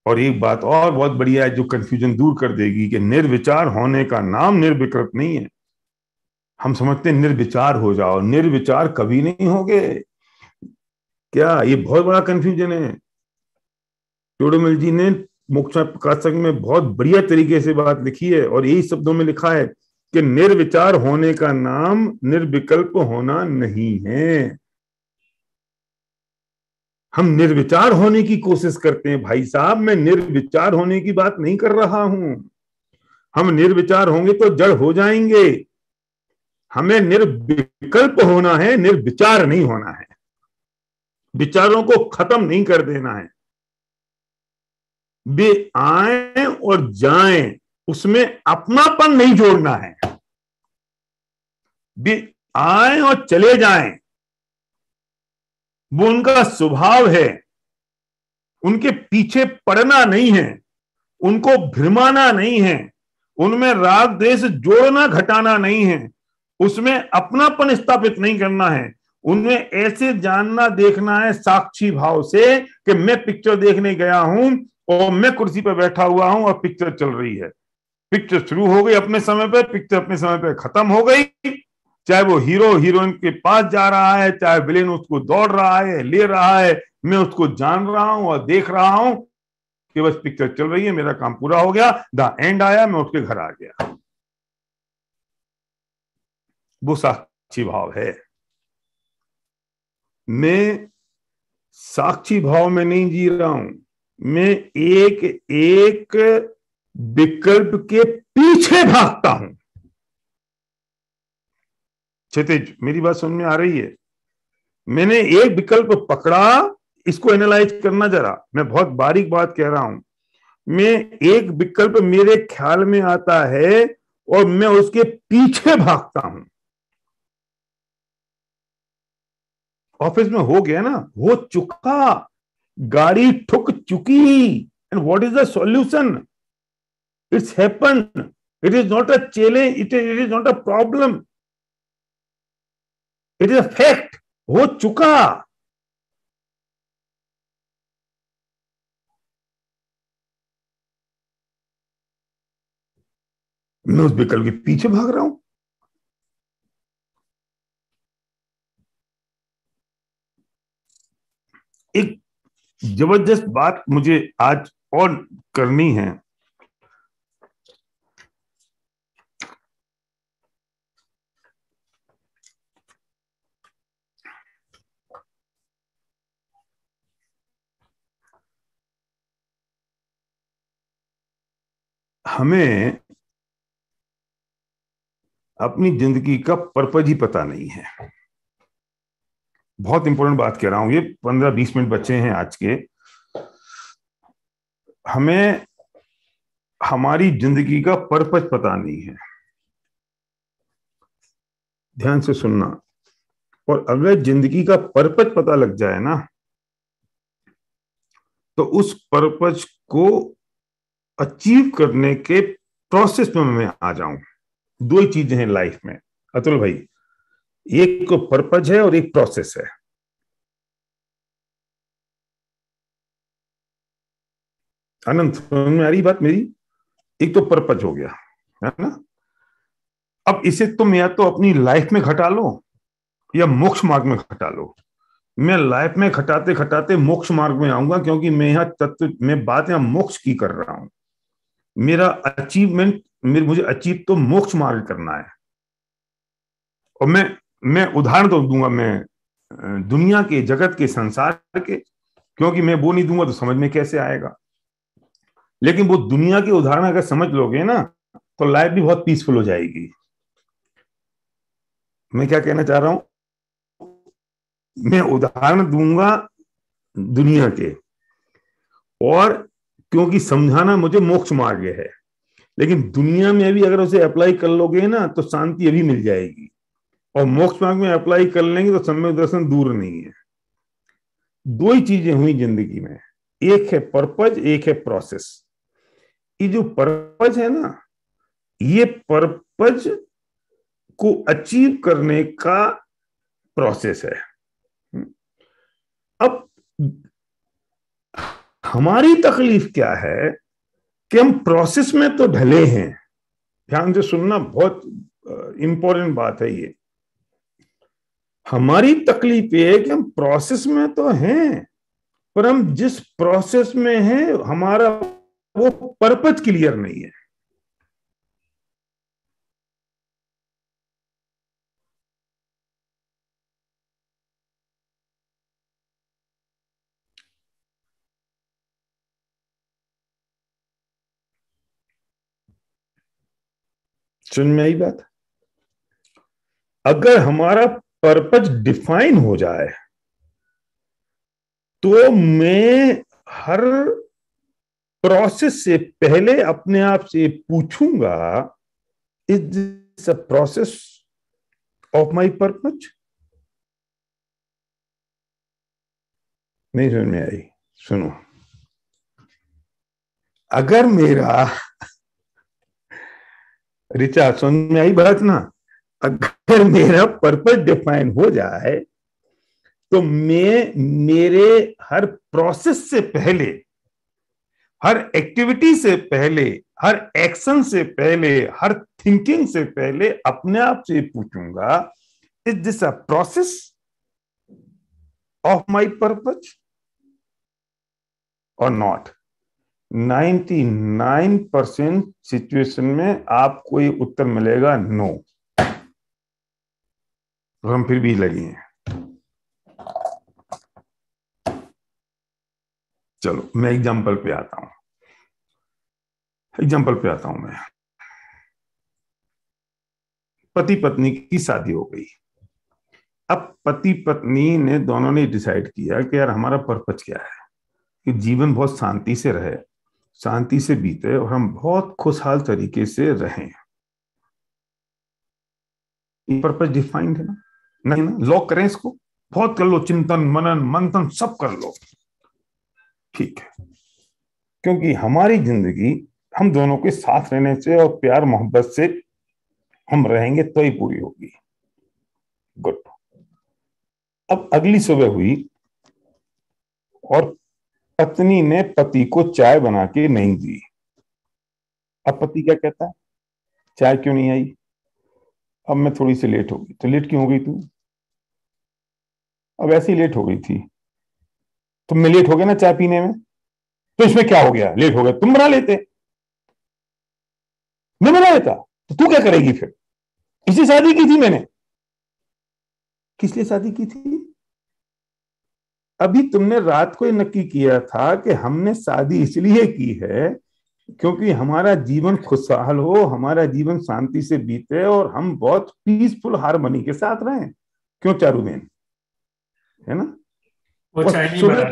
और एक बात और बहुत बढ़िया है जो कंफ्यूजन दूर कर देगी, कि निर्विचार होने का नाम निर्विकल्प नहीं है। हम समझते हैं निर्विचार हो जाओ, निर्विचार कभी नहीं होगे। क्या ये बहुत बड़ा कंफ्यूजन है? टोडरमल जी ने मोक्ष प्रकाशक में बहुत बढ़िया तरीके से बात लिखी है, और यही शब्दों में लिखा है कि निर्विचार होने का नाम निर्विकल्प होना नहीं है। हम निर्विचार होने की कोशिश करते हैं। भाई साहब, मैं निर्विचार होने की बात नहीं कर रहा हूं। हम निर्विचार होंगे तो जड़ हो जाएंगे। हमें निर्विकल्प होना है, निर्विचार नहीं होना है। विचारों को खत्म नहीं कर देना है। वे आए और जाएं, उसमें अपनापन नहीं जोड़ना है। वे आए और चले जाएं, वो उनका स्वभाव है। उनके पीछे पड़ना नहीं है, उनको भ्रमाना नहीं है, उनमें राग द्वेष जोड़ना घटाना नहीं है, उसमें अपनापन स्थापित नहीं करना है। उनमें ऐसे जानना देखना है साक्षी भाव से कि मैं पिक्चर देखने गया हूं और मैं कुर्सी पर बैठा हुआ हूं और पिक्चर चल रही है। पिक्चर शुरू हो गई अपने समय पे, पिक्चर अपने समय पे खत्म हो गई। चाहे वो हीरो हीरोइन के पास जा रहा है, चाहे विलेन उसको दौड़ रहा है, ले रहा है, मैं उसको जान रहा हूं और देख रहा हूं कि बस पिक्चर चल रही है, मेरा काम पूरा हो गया, द एंड आया, मैं उसके घर आ गया। वो साक्षी भाव है। मैं साक्षी भाव में नहीं जी रहा हूं, मैं एक एक विकल्प के पीछे भागता हूं। क्षितिज, मेरी बात समझ में आ रही है? मैंने एक विकल्प पकड़ा, इसको एनालाइज करना जरा, मैं बहुत बारीक बात कह रहा हूं। मैं एक विकल्प मेरे ख्याल में आता है और मैं उसके पीछे भागता हूं। ऑफिस में हो गया ना, हो चुका, गाड़ी ठुक चुकी। And what is the solution? It's happen, it is not a challenge, it is not a problem, it is a fact. हो चुका। मैं उस विकल्प के पीछे भाग रहा हूं। एक जबरदस्त बात मुझे आज और करनी है। हमें अपनी जिंदगी का पर्पज ही पता नहीं है। बहुत इंपॉर्टेंट बात कह रहा हूं, ये 15-20 मिनट बचे हैं आज के। हमें हमारी जिंदगी का पर्पज पता नहीं है। ध्यान से सुनना। और अगर जिंदगी का पर्पज पता लग जाए ना, तो उस पर्पज को अचीव करने के प्रोसेस में मैं आ जाऊं। दो ही चीजें हैं लाइफ में अतुल भाई, एक तो पर्पज है और एक प्रोसेस है। अनंत, समझ में आ रही बात मेरी? एक तो पर्पज हो गया, है ना। अब इसे तुम या तो अपनी लाइफ में घटा लो या मोक्ष मार्ग में घटा लो। मैं लाइफ में घटाते घटाते मोक्ष मार्ग में आऊंगा, क्योंकि मैं यहाँ तत्व में बात यहाँ मोक्ष की कर रहा हूं। मेरा अचीवमेंट, मुझे अचीव तो मोक्ष मार्ग करना है। और मैं उदाहरण तो दूंगा, मैं दुनिया के, जगत के, संसार के, क्योंकि मैं वो नहीं दूंगा तो समझ में कैसे आएगा। लेकिन वो दुनिया के उदाहरण अगर समझ लोगे ना, तो लाइफ भी बहुत पीसफुल हो जाएगी। मैं क्या कहना चाह रहा हूं, मैं उदाहरण दूंगा दुनिया के, और क्योंकि समझाना मुझे मोक्ष मार्ग है। लेकिन दुनिया में भी अगर उसे अप्लाई कर लोगे ना, तो शांति अभी मिल जाएगी। और मोक्ष मार्ग में अप्लाई कर लेंगे तो सम्यक दर्शन दूर नहीं है। दो ही चीजें हुई जिंदगी में, एक है पर्पज, एक है प्रोसेस। ये जो पर्पज है ना, ये पर्पज को अचीव करने का प्रोसेस है। अब हमारी तकलीफ क्या है कि हम प्रोसेस में तो ढले हैं। ध्यान से सुनना, बहुत इंपॉर्टेंट बात है ये। हमारी तकलीफ ये है कि हम प्रोसेस में तो हैं, पर हम जिस प्रोसेस में हैं हमारा वो पर्पज क्लियर नहीं है। सुन में आई बात? अगर हमारा पर्पज डिफाइन हो जाए, तो मैं हर प्रोसेस से पहले अपने आप से पूछूंगा, is this a process of my purpose? नहीं समझ में आई? सुनो, अगर मेरा, रिचा समझ में आई बात ना? अगर मेरा पर्पज डिफाइन हो जाए, तो मैं मेरे हर प्रोसेस से पहले, हर एक्टिविटी से पहले, हर एक्शन से पहले, हर थिंकिंग से पहले अपने आप से पूछूंगा, is this a process of my purpose और नॉट? 99% सिचुएशन में आपको ये उत्तर मिलेगा नो। तो हम फिर भी लगे हैं। चलो मैं एग्जाम्पल पे आता हूं। मैं, पति पत्नी की शादी हो गई। अब पति पत्नी ने दोनों ने डिसाइड किया कि यार हमारा पर्पज क्या है, कि जीवन बहुत शांति से रहे, शांति से बीते, और हम बहुत खुशहाल तरीके से रहें। पर्पज डिफाइंड है ना? नहीं ना? लॉक करें इसको, बहुत कर लो, चिंतन मनन मंथन सब कर लो, ठीक है। क्योंकि हमारी जिंदगी हम दोनों के साथ रहने से और प्यार मोहब्बत से हम रहेंगे तो ही पूरी होगी। गुड। अब अगली सुबह हुई और पत्नी ने पति को चाय बना के नहीं दी। अब पति क्या कहता है, चाय क्यों नहीं आई? अब मैं थोड़ी सी लेट हो गई। तो लेट क्यों हो गई तू? अब ऐसे ही लेट हो गई थी। तुमने लेट हो गया ना चाय पीने में, तो इसमें क्या हो गया, लेट हो गया, तुम बना लेते, मैं बना लेता, तो तू क्या करेगी फिर? इसलिए शादी की थी मैंने। किस लिए शादी की थी? अभी तुमने रात को नक्की किया था कि हमने शादी इसलिए की है क्योंकि हमारा जीवन खुशहाल हो, हमारा जीवन शांति से बीते और हम बहुत पीसफुल हार्मनी के साथ रहें। क्यों चारू बहन, है ना? वो और चाय नहीं सुबह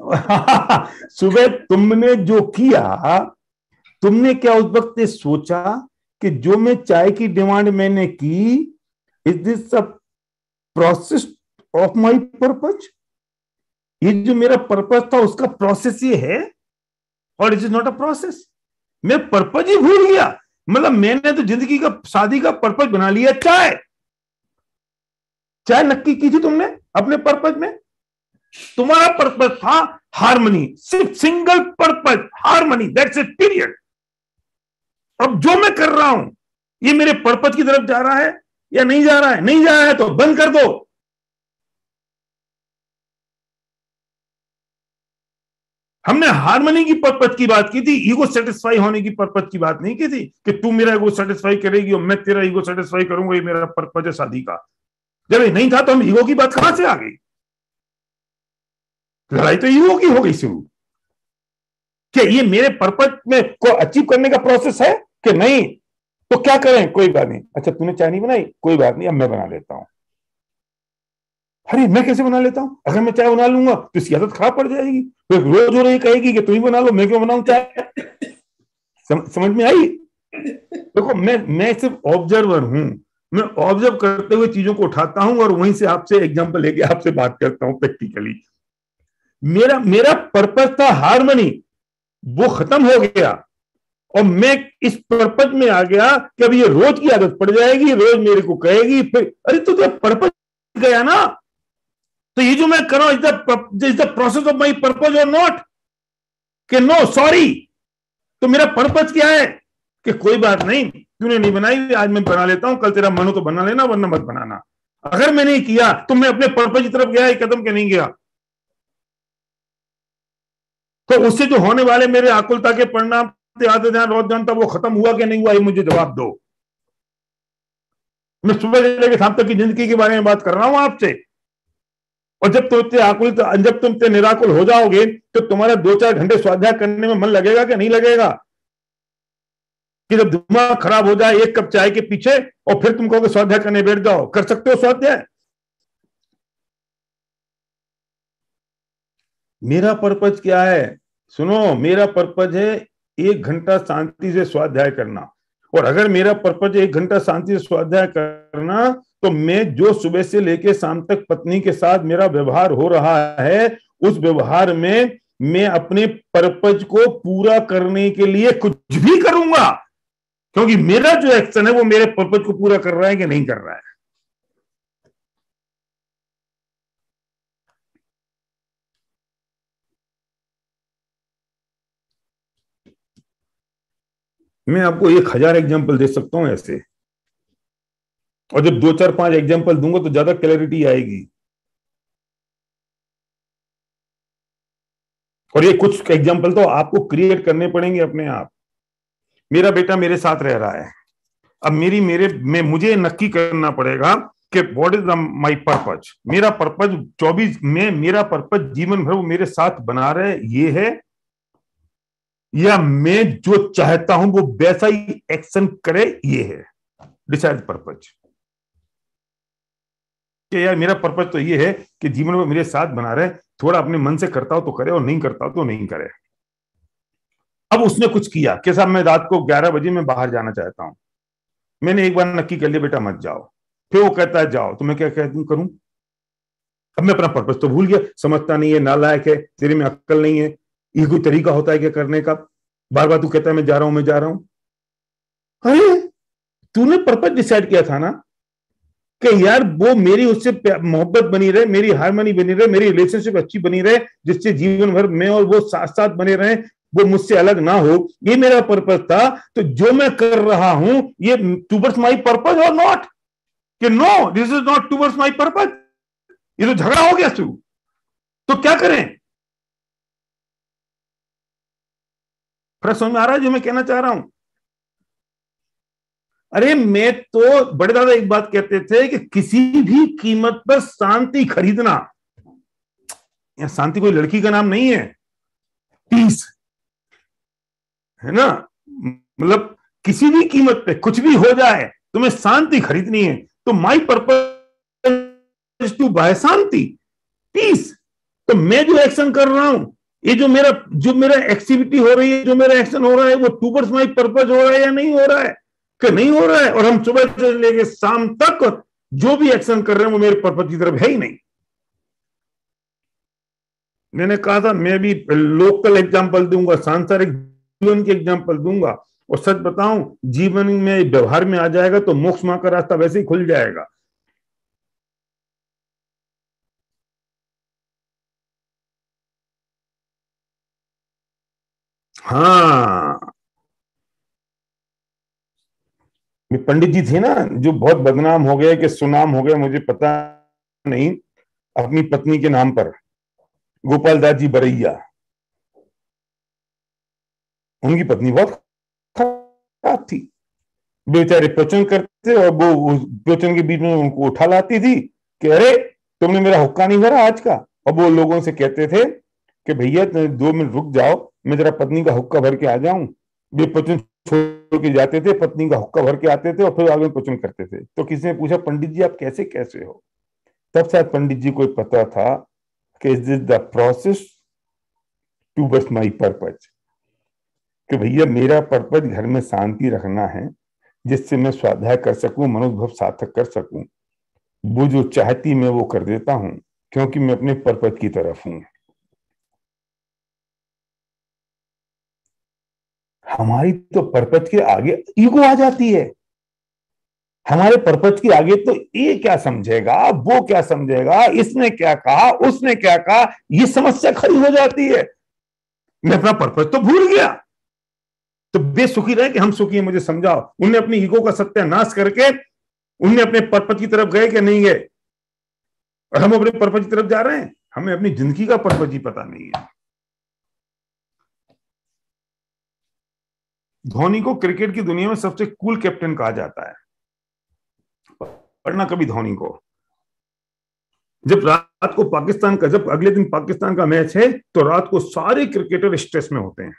बना। सुबह तुमने जो किया, तुमने क्या उस वक्त सोचा कि जो मैं चाय की डिमांड मैंने की, is this a process of my purpose? ये जो मेरा पर्पज था उसका प्रोसेस ये है, और it is not a process. मैं पर्पज ही भूल गया। मतलब मैंने तो जिंदगी का, शादी का पर्पज बना लिया चाय। चाय नक्की की थी तुमने अपने पर्पज में। तुम्हारा पर्पज था हार्मनी, सिर्फ single purpose, harmony, that's it, period. अब जो मैं कर रहा हूं ये मेरे पर्पज की तरफ जा रहा है या नहीं जा रहा है? नहीं जा रहा है तो बंद कर दो। हमने हार्मनी की पर्पज की बात की थी, ईगो सेटिस्फाई होने की पर्पज की बात नहीं की थी कि तू मेरा ईगो सेटिस्फाई करेगी और मैं तेरा ईगो सेटिस्फाई करूंगा, ये मेरा पर्पज है शादी का। जब ये नहीं था तो हम ईगो की बात कहां से आ गई? लड़ाई तो ईगो की हो गई शुरू। क्या ये मेरे पर्पज में को अचीव करने का प्रोसेस है कि नहीं? तो क्या करें? कोई बात नहीं, अच्छा तूने चाय नहीं बनाई, कोई बात नहीं, अब मैं बना लेता हूं। अरे मैं कैसे बना लेता हूं? अगर मैं चाय बना लूंगा तो इसकी आदत खराब पड़ जाएगी, तो रोज हो रही कहेगी कि तू ही बना लो, मैं क्यों बनाऊं चाय? समझ में आई? देखो मैं सिर्फ ऑब्जर्वर हूं। मैं ऑब्जर्व करते हुए चीजों को उठाता हूं और वहीं से आपसे एग्जांपल लेके आपसे बात करता हूं प्रैक्टिकली। मेरा पर्पस था हार्मनी, वो खत्म हो गया और मैं इस पर्पज में आ गया कि अब ये रोज की आदत पड़ जाएगी, रोज मेरे को कहेगी, फिर अरे तो पर्पज गया ना। तो ये जो मैं कर रहा हूं is the process of my purpose और नॉट कि नो सॉरी। तो मेरा पर्पज क्या है कि कोई बात नहीं, तूने नहीं बनाई, आज मैं बना लेता हूं, कल तेरा मन हो तो बना लेना वरना मत बनाना। अगर मैं नहीं किया तो मैं अपने पर्पज की तरफ गया एक कदम के नहीं गया। तो उससे जो होने वाले मेरे आकुलता के परिणाम आधे ध्यान रोज जानता, वो खत्म हुआ कि नहीं हुआ, ये मुझे जवाब दो। मैं सुबह से लेकर शाम तक की जिंदगी के बारे में बात कर रहा हूं आपसे। और जब तुम इतने आकुल, जब तुम इतने निराकुल हो जाओगे तो तुम्हारा 2-4 घंटे स्वाध्याय करने में मन लगेगा कि नहीं लगेगा? कि जब दिमाग खराब हो जाए एक कप चाय के पीछे और फिर तुम कहोगे स्वाध्याय करने बैठ जाओ, कर सकते हो स्वाध्याय? मेरा पर्पज क्या है? सुनो, मेरा पर्पज है 1 घंटा शांति से स्वाध्याय करना। और अगर मेरा पर्पज 1 घंटा शांति से स्वाध्याय करना, तो मैं जो सुबह से लेकर शाम तक पत्नी के साथ मेरा व्यवहार हो रहा है, उस व्यवहार में मैं अपने पर्पज को पूरा करने के लिए कुछ भी करूंगा, क्योंकि मेरा जो एक्शन है वो मेरे पर्पज को पूरा कर रहा है कि नहीं कर रहा है। मैं आपको 1000 एग्जाम्पल दे सकता हूं ऐसे, और जब 2-4-5 एग्जाम्पल दूंगा तो ज्यादा क्लैरिटी आएगी। और ये कुछ एग्जाम्पल तो आपको क्रिएट करने पड़ेंगे अपने आप। मेरा बेटा मेरे साथ रह रहा है, अब मुझे नक्की करना पड़ेगा कि व्हाट इज माय पर्पज। मेरा पर्पज 24 में, मेरा पर्पज जीवन भर वो मेरे साथ बना रहे ये है, या मैं जो चाहता हूं वो वैसा ही एक्शन करे ये है। डिसाइड पर्पज कि यार मेरा पर्पज तो ये है कि जीवन में मेरे साथ बना रहे, थोड़ा अपने मन से करता हो तो करे और नहीं करता हो तो नहीं करे। अब उसने कुछ किया कि साहब मैं रात को 11 बजे मैं बाहर जाना चाहता हूं। मैंने एक बार नक्की कर लिया बेटा मत जाओ, फिर वो कहता है जाओ, तो मैं क्या कहता हूं करूं? अब मैं अपना पर्पज तो भूल गया, समझता नहीं है, नालायक है, तेरे में अक्ल नहीं है, ये कोई तरीका होता है क्या करने का? बार बार तू कहता है मैं जा रहा हूं मैं जा रहा हूं। अरे तूने पर्पज डिसाइड किया था ना कि यार वो मेरी उससे मोहब्बत बनी रहे, मेरी हार्मनी बनी रहे, मेरी रिलेशनशिप अच्छी बनी रहे, जिससे जीवन भर मैं और वो साथ साथ बने रहे, वो मुझसे अलग ना हो, ये मेरा पर्पज था। तो जो मैं कर रहा हूं ये टूवर्ड्स माय पर्पज और नॉट कि no this is not towards my purpose. ये तो झगड़ा हो गया शुरू। तो क्या करें? फर्क समझ में आ रहा है जो मैं कहना चाह रहा हूं? अरे मैं तो बड़े दादा एक बात कहते थे कि किसी भी कीमत पर शांति खरीदना, यहां शांति कोई लड़की का नाम नहीं है, पीस है ना, मतलब किसी भी कीमत पे कुछ भी हो जाए तुम्हें शांति खरीदनी है, तो माई पर्पज टू बाय शांति, पीस। तो मैं जो एक्शन कर रहा हूं, ये जो मेरा एक्टिविटी हो रही है, जो मेरा एक्शन हो रहा है, वो टूवर्ड्स माई पर्पज हो रहा है या नहीं हो रहा है? कि नहीं हो रहा है। और हम सुबह से लेके शाम तक जो भी एक्शन कर रहे हैं वो मेरे पर्पज की तरफ है ही नहीं। मैंने कहा था मैं भी लोकल एग्जांपल दूंगा, सांसारिक जीवन की एग्जांपल दूंगा, और सच बताऊं जीवन में व्यवहार में आ जाएगा तो मोक्ष मार्ग का रास्ता वैसे ही खुल जाएगा। हाँ, पंडित जी थे ना जो बहुत बदनाम हो गए, कि सुनाम हो गया मुझे पता नहीं, अपनी पत्नी के नाम पर, गोपाल दास जी बरैया। उनकी पत्नी बहुत खराब थी, बेचारे प्रवचन करते और वो उस प्रवचन के बीच में उनको उठा लाती थी कि अरे तुमने मेरा हुक्का नहीं भरा आज का। और वो लोगों से कहते थे कि भैया 2 मिनट रुक जाओ, मैं जरा पत्नी का हुक्का भर के आ जाऊं। वे प्रवचन छोड़ के जाते थे, पत्नी का हुक्का भर के आते थे और फिर आगे प्रवचन करते थे। तो किसी ने पूछा पंडित जी आप कैसे कैसे हो? तब शायद पंडित जी को पता था कि is this the process towards my purpose, कि भैया मेरा पर्पज घर में शांति रखना है, जिससे मैं स्वाध्याय कर सकूं, मनोभव सार्थक कर सकूं। वो जो चाहती मैं वो कर देता हूं, क्योंकि मैं अपने पर्पज की तरफ हूं। हमारी तो पर्पज के आगे ईगो आ जाती है। हमारे पर्पज के आगे तो ये क्या समझेगा, वो क्या समझेगा, इसने क्या कहा, उसने क्या कहा, ये समस्या खड़ी हो जाती है। मैं अपना पर्पज तो भूल गया। तो बेसुखी रहे कि हम सुखी हैं, मुझे समझाओ। उनने अपनी ईगो का सत्यानाश करके उनने अपने पर्पज की तरफ गए कि नहीं गए? और हम अपने पर्पज की तरफ जा रहे हैं, हमें अपनी जिंदगी का पर्पज ही पता नहीं है। धोनी को क्रिकेट की दुनिया में सबसे कूल कैप्टन कहा जाता है। पढ़ना कभी धोनी को। जब रात को पाकिस्तान का, जब अगले दिन पाकिस्तान का मैच है, तो रात को सारे क्रिकेटर स्ट्रेस में होते हैं,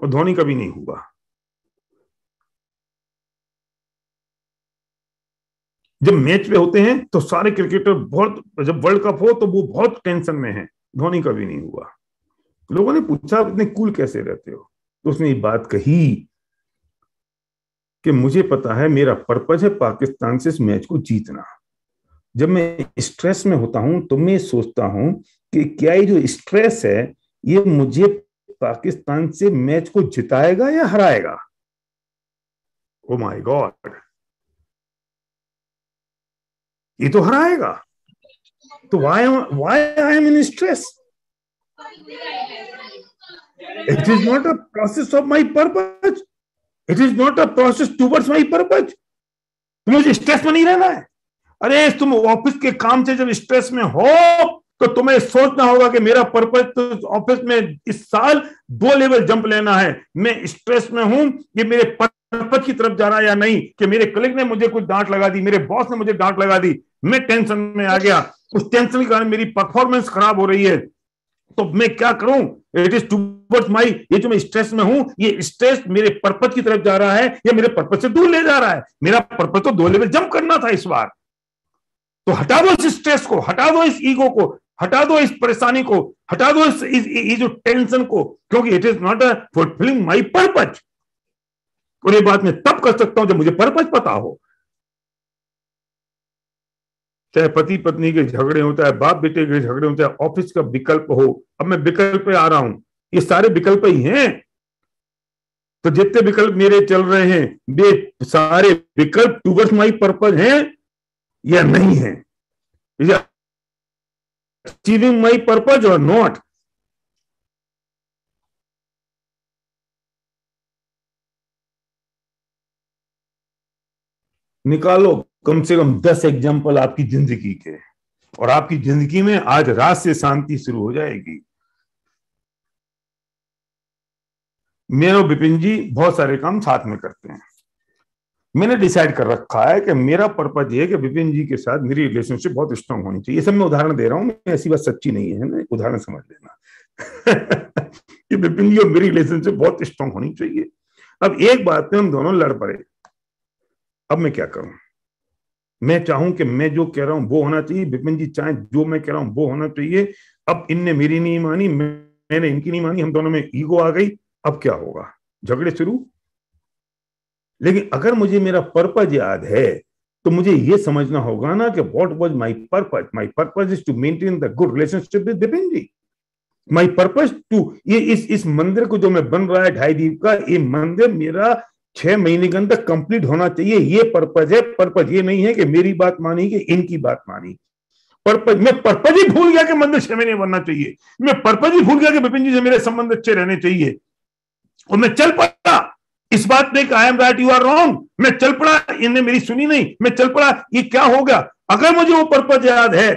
और धोनी कभी नहीं हुआ। जब मैच पे होते हैं तो सारे क्रिकेटर बहुत, जब वर्ल्ड कप हो तो वो बहुत टेंशन में है, धोनी कभी नहीं हुआ। लोगों ने पूछा आप इतने कूल कैसे रहते हो? तो उसने ये बात कही कि मुझे पता है मेरा पर्पज है पाकिस्तान से इस मैच को जीतना। जब मैं स्ट्रेस में होता हूं तो मैं सोचता हूं कि क्या ये जो स्ट्रेस है ये मुझे पाकिस्तान से मैच को जिताएगा या हराएगा? ओ माय गॉड, ये तो हराएगा। तो why I am in stress? It is not a process of my purpose, it is not a process towards my purpose. तुम्हें स्ट्रेस में नहीं रहना है। अरे तुम ऑफिस के काम से जब स्ट्रेस में हो तो तुम्हें सोचना होगा कि मेरा पर्पज तो ऑफिस में इस साल 2 लेवल जंप लेना है। मैं स्ट्रेस में हूं, ये मेरे पर्पज की तरफ जा रहा है या नहीं, कि मेरे कलीग ने मुझे कुछ डांट लगा दी, मेरे बॉस ने मुझे डांट लगा दी, मैं टेंशन में आ गया, उस टेंशन के कारण मेरी परफॉर्मेंस खराब हो रही है, तो मैं क्या करूं? इट इज टूवर्ड्स माई, ये जो मैं स्ट्रेस में हूं, ये स्ट्रेस मेरे पर्पज की तरफ जा रहा है या मेरे पर्पज से दूर ले जा रहा है? मेरा पर्पज तो 2 लेवल जंप करना था इस बार। तो हटा दो इस स्ट्रेस को, हटा दो इस ईगो को, हटा दो इस परेशानी को, हटा दो इस जो टेंशन को, क्योंकि it is not a fulfilling my purpose. और ये बात मैं तब कर सकता हूं जब मुझे पर्पज पता हो। चाहे पति पत्नी के झगड़े हो, चाहे बाप बेटे के झगड़े हो, चाहे ऑफिस का विकल्प हो। अब मैं विकल्प पे आ रहा हूं, ये सारे विकल्प ही हैं। तो जितने विकल्प मेरे चल रहे हैं वे सारे विकल्प टूवर्ड्स माई पर्पज हैं या नहीं है? अचीविंग माई पर्पज और नॉट? निकालो कम से कम 10 एग्जाम्पल आपकी जिंदगी के, और आपकी जिंदगी में आज रात से शांति शुरू हो जाएगी। मेरे और विपिन जी बहुत सारे काम साथ में करते हैं। मैंने डिसाइड कर रखा है कि मेरा पर्पज ये है कि विपिन जी के साथ मेरी रिलेशनशिप बहुत स्ट्रांग होनी चाहिए। ये सब मैं उदाहरण दे रहा हूँ, ऐसी बात सच्ची नहीं है ना, उदाहरण समझ लेना कि विपिन जी और मेरी रिलेशनशिप बहुत स्ट्रांग होनी चाहिए। अब एक बात पे हम दोनों लड़ पड़े। अब मैं क्या करूं? मैं चाहूं कि मैं जो कह रहा हूं वो होना चाहिए, विपिन जी चाहे जो मैं कह रहा हूं वो होना चाहिए। अब इनने मेरी नहीं मानी, मैंने इनकी नहीं मानी, हम दोनों में ईगो आ गई। अब क्या होगा? झगड़े शुरू। लेकिन अगर मुझे मेरा पर्पज याद है तो मुझे ये समझना होगा ना कि what was my purpose. My purpose is to maintain the good relationship with Vipin ji. My purpose to, ये इस मंदिर को जो मैं बन रहा है ढाई का, ये मंदिर मेरा 6 महीने के अंदर कंप्लीट होना चाहिए। ये पर्पज है। पर्पज ये नहीं है कि मेरी बात मानी कि इनकी बात मानी। पर्पज, मैं पर्पज ही भूल गया कि मंदिर 6 महीने बनना चाहिए। मैं पर्पज ही भूल गया कि विपिन जी से मेरे संबंध अच्छे रहने चाहिए। और मैं चल पड़ा इस बात पे I am right you are wrong. मैं चल पड़ा, इन्हें मेरी सुनी नहीं, मैं चल पड़ा। ये क्या हो गया? अगर मुझे वो पर्पज याद है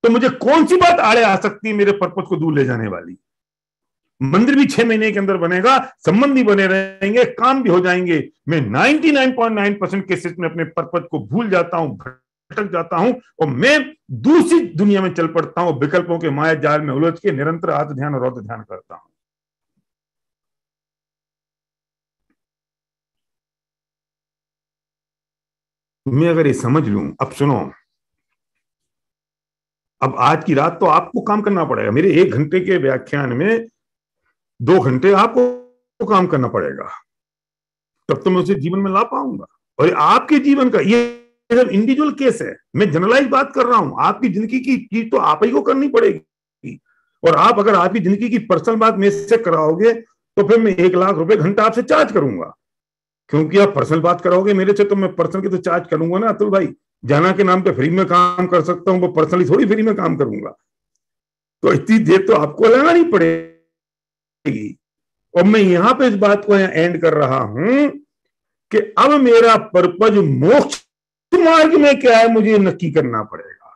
तो मुझे कौन सी बात आड़े आ सकती है मेरे पर्पज को दूर ले जाने वाली? मंदिर भी 6 महीने के अंदर बनेगा, संबंध भी बने रहेंगे, काम भी हो जाएंगे। मैं 99.9% केसेस में अपने पर्पज को भूल जाता हूं, भटक जाता हूं और मैं दूसरी दुनिया में चल पड़ता हूं। विकल्पों के माया जाल में उलझ के निरंतर आत्म ध्यान और रौद्र ध्यान करता हूं। मैं अगर ये समझ लूं, अब सुनो, अब आज की रात तो आपको काम करना पड़ेगा। मेरे 1 घंटे के व्याख्यान में 2 घंटे आपको काम करना पड़ेगा, तब तो मैं उसे जीवन में ला पाऊंगा। और आपके जीवन का ये सब इंडिविजुअल केस है, मैं जनरलाइज बात कर रहा हूं। आपकी जिंदगी की चीज तो आप ही को करनी पड़ेगी। और आप अगर आपकी जिंदगी की पर्सनल बात मेरे से कराओगे तो फिर मैं 1 लाख रुपए घंटा आपसे चार्ज करूंगा, क्योंकि आप पर्सनल बात कराओगे मेरे से तो मैं पर्सनल की तो चार्ज करूंगा ना। अतुल भाई, जाना के नाम पे फ्री में काम कर सकता हूं, वो पर्सनली थोड़ी फ्री में काम करूंगा। तो इतनी देर तो आपको लगानी पड़ेगी। और मैं यहां पे इस बात को एंड कर रहा हूं कि अब मेरा पर्पज मोक्ष मार्ग में क्या है मुझे नक्की करना पड़ेगा।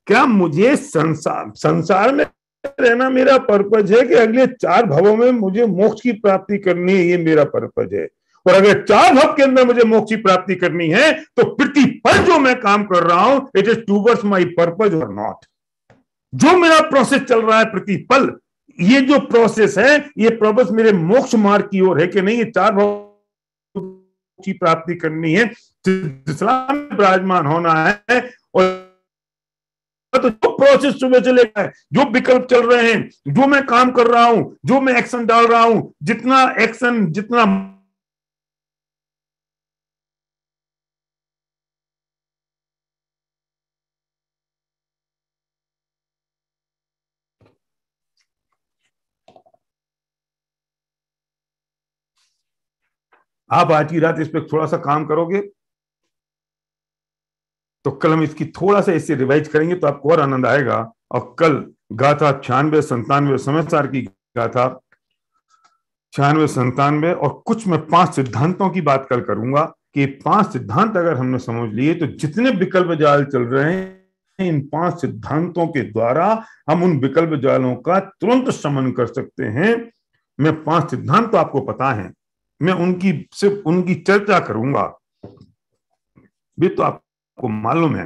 क्या मुझे संसार में रहना मेरा पर्पज है कि अगले 4 भवों में मुझे मोक्ष की प्राप्ति करनी है? ये मेरा पर्पज है। और अगर 4 भव के अंदर मुझे मोक्ष की प्राप्ति करनी है तो प्रतिपल जो मैं काम कर रहा हूं, it is towards my purpose और नॉट। जो मेरा प्रोसेस चल रहा है प्रतिपल, ये जो प्रोसेस है, ये प्रोसेस मेरे मोक्ष मार्ग की ओर है कि नहीं? ये 4 भव की प्राप्ति करनी है, इस्लाम में विराजमान होना है। और तो जो प्रोसेस सुबह से लेकर जो विकल्प चल रहे हैं, जो मैं काम कर रहा हूं, जो मैं एक्शन डाल रहा हूं, जितना एक्शन, जितना आप आज की रात इस पर थोड़ा सा काम करोगे तो कल हम इसकी थोड़ा सा इससे रिवाइज करेंगे तो आपको और आनंद आएगा। और कल गाथा 96, 97 समय सार की गाथा 96, 97 और कुछ मैं 5 सिद्धांतों की बात कल करूंगा कि 5 सिद्धांत अगर हमने समझ लिए तो जितने विकल्प जाल चल रहे हैं, इन 5 सिद्धांतों के द्वारा हम उन विकल्प जालों का तुरंत शमन कर सकते हैं। मैं 5 सिद्धांत तो आपको पता है, मैं उनकी सिर्फ उनकी चर्चा करूंगा, भी तो आपको मालूम है।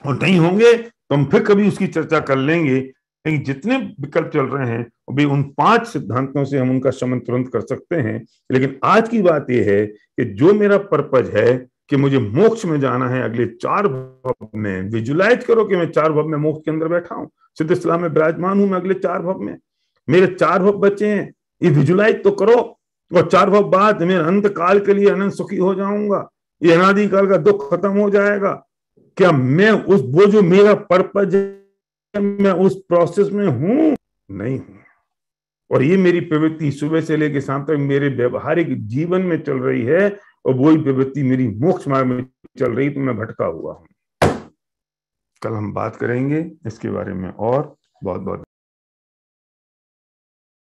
और नहीं होंगे तो हम फिर कभी उसकी चर्चा कर लेंगे। लेकिन जितने विकल्प चल रहे हैं भी उन 5 सिद्धांतों से हम उनका शमन तुरंत कर सकते हैं। लेकिन आज की बात यह है कि जो मेरा पर्पज है कि मुझे मोक्ष में जाना है अगले 4 भव में, विजुलाइज करो कि मैं 4 भव में मोक्ष के अंदर बैठा हूं, सिद्ध इस्लाम में विराजमान हूं मैं अगले 4 भव में। मेरे 4 भव बचे हैं, ये विजुलाइज तो करो। और 4 भव बाद मैं अंत काल के लिए अनंत सुखी हो जाऊंगा, ये अनादि काल का दुख खत्म हो जाएगा। क्या मैं उस वो जो मेरा पर्पज है मैं उस प्रोसेस में हूं? नहीं हूं। और ये मेरी प्रवृत्ति सुबह से लेकर शाम तक मेरे व्यवहारिक जीवन में चल रही है और वही प्रवृत्ति मेरी मोक्ष मार्ग में चल रही, तो मैं भटका हुआ हूं। कल हम बात करेंगे इसके बारे में और बहुत बहुत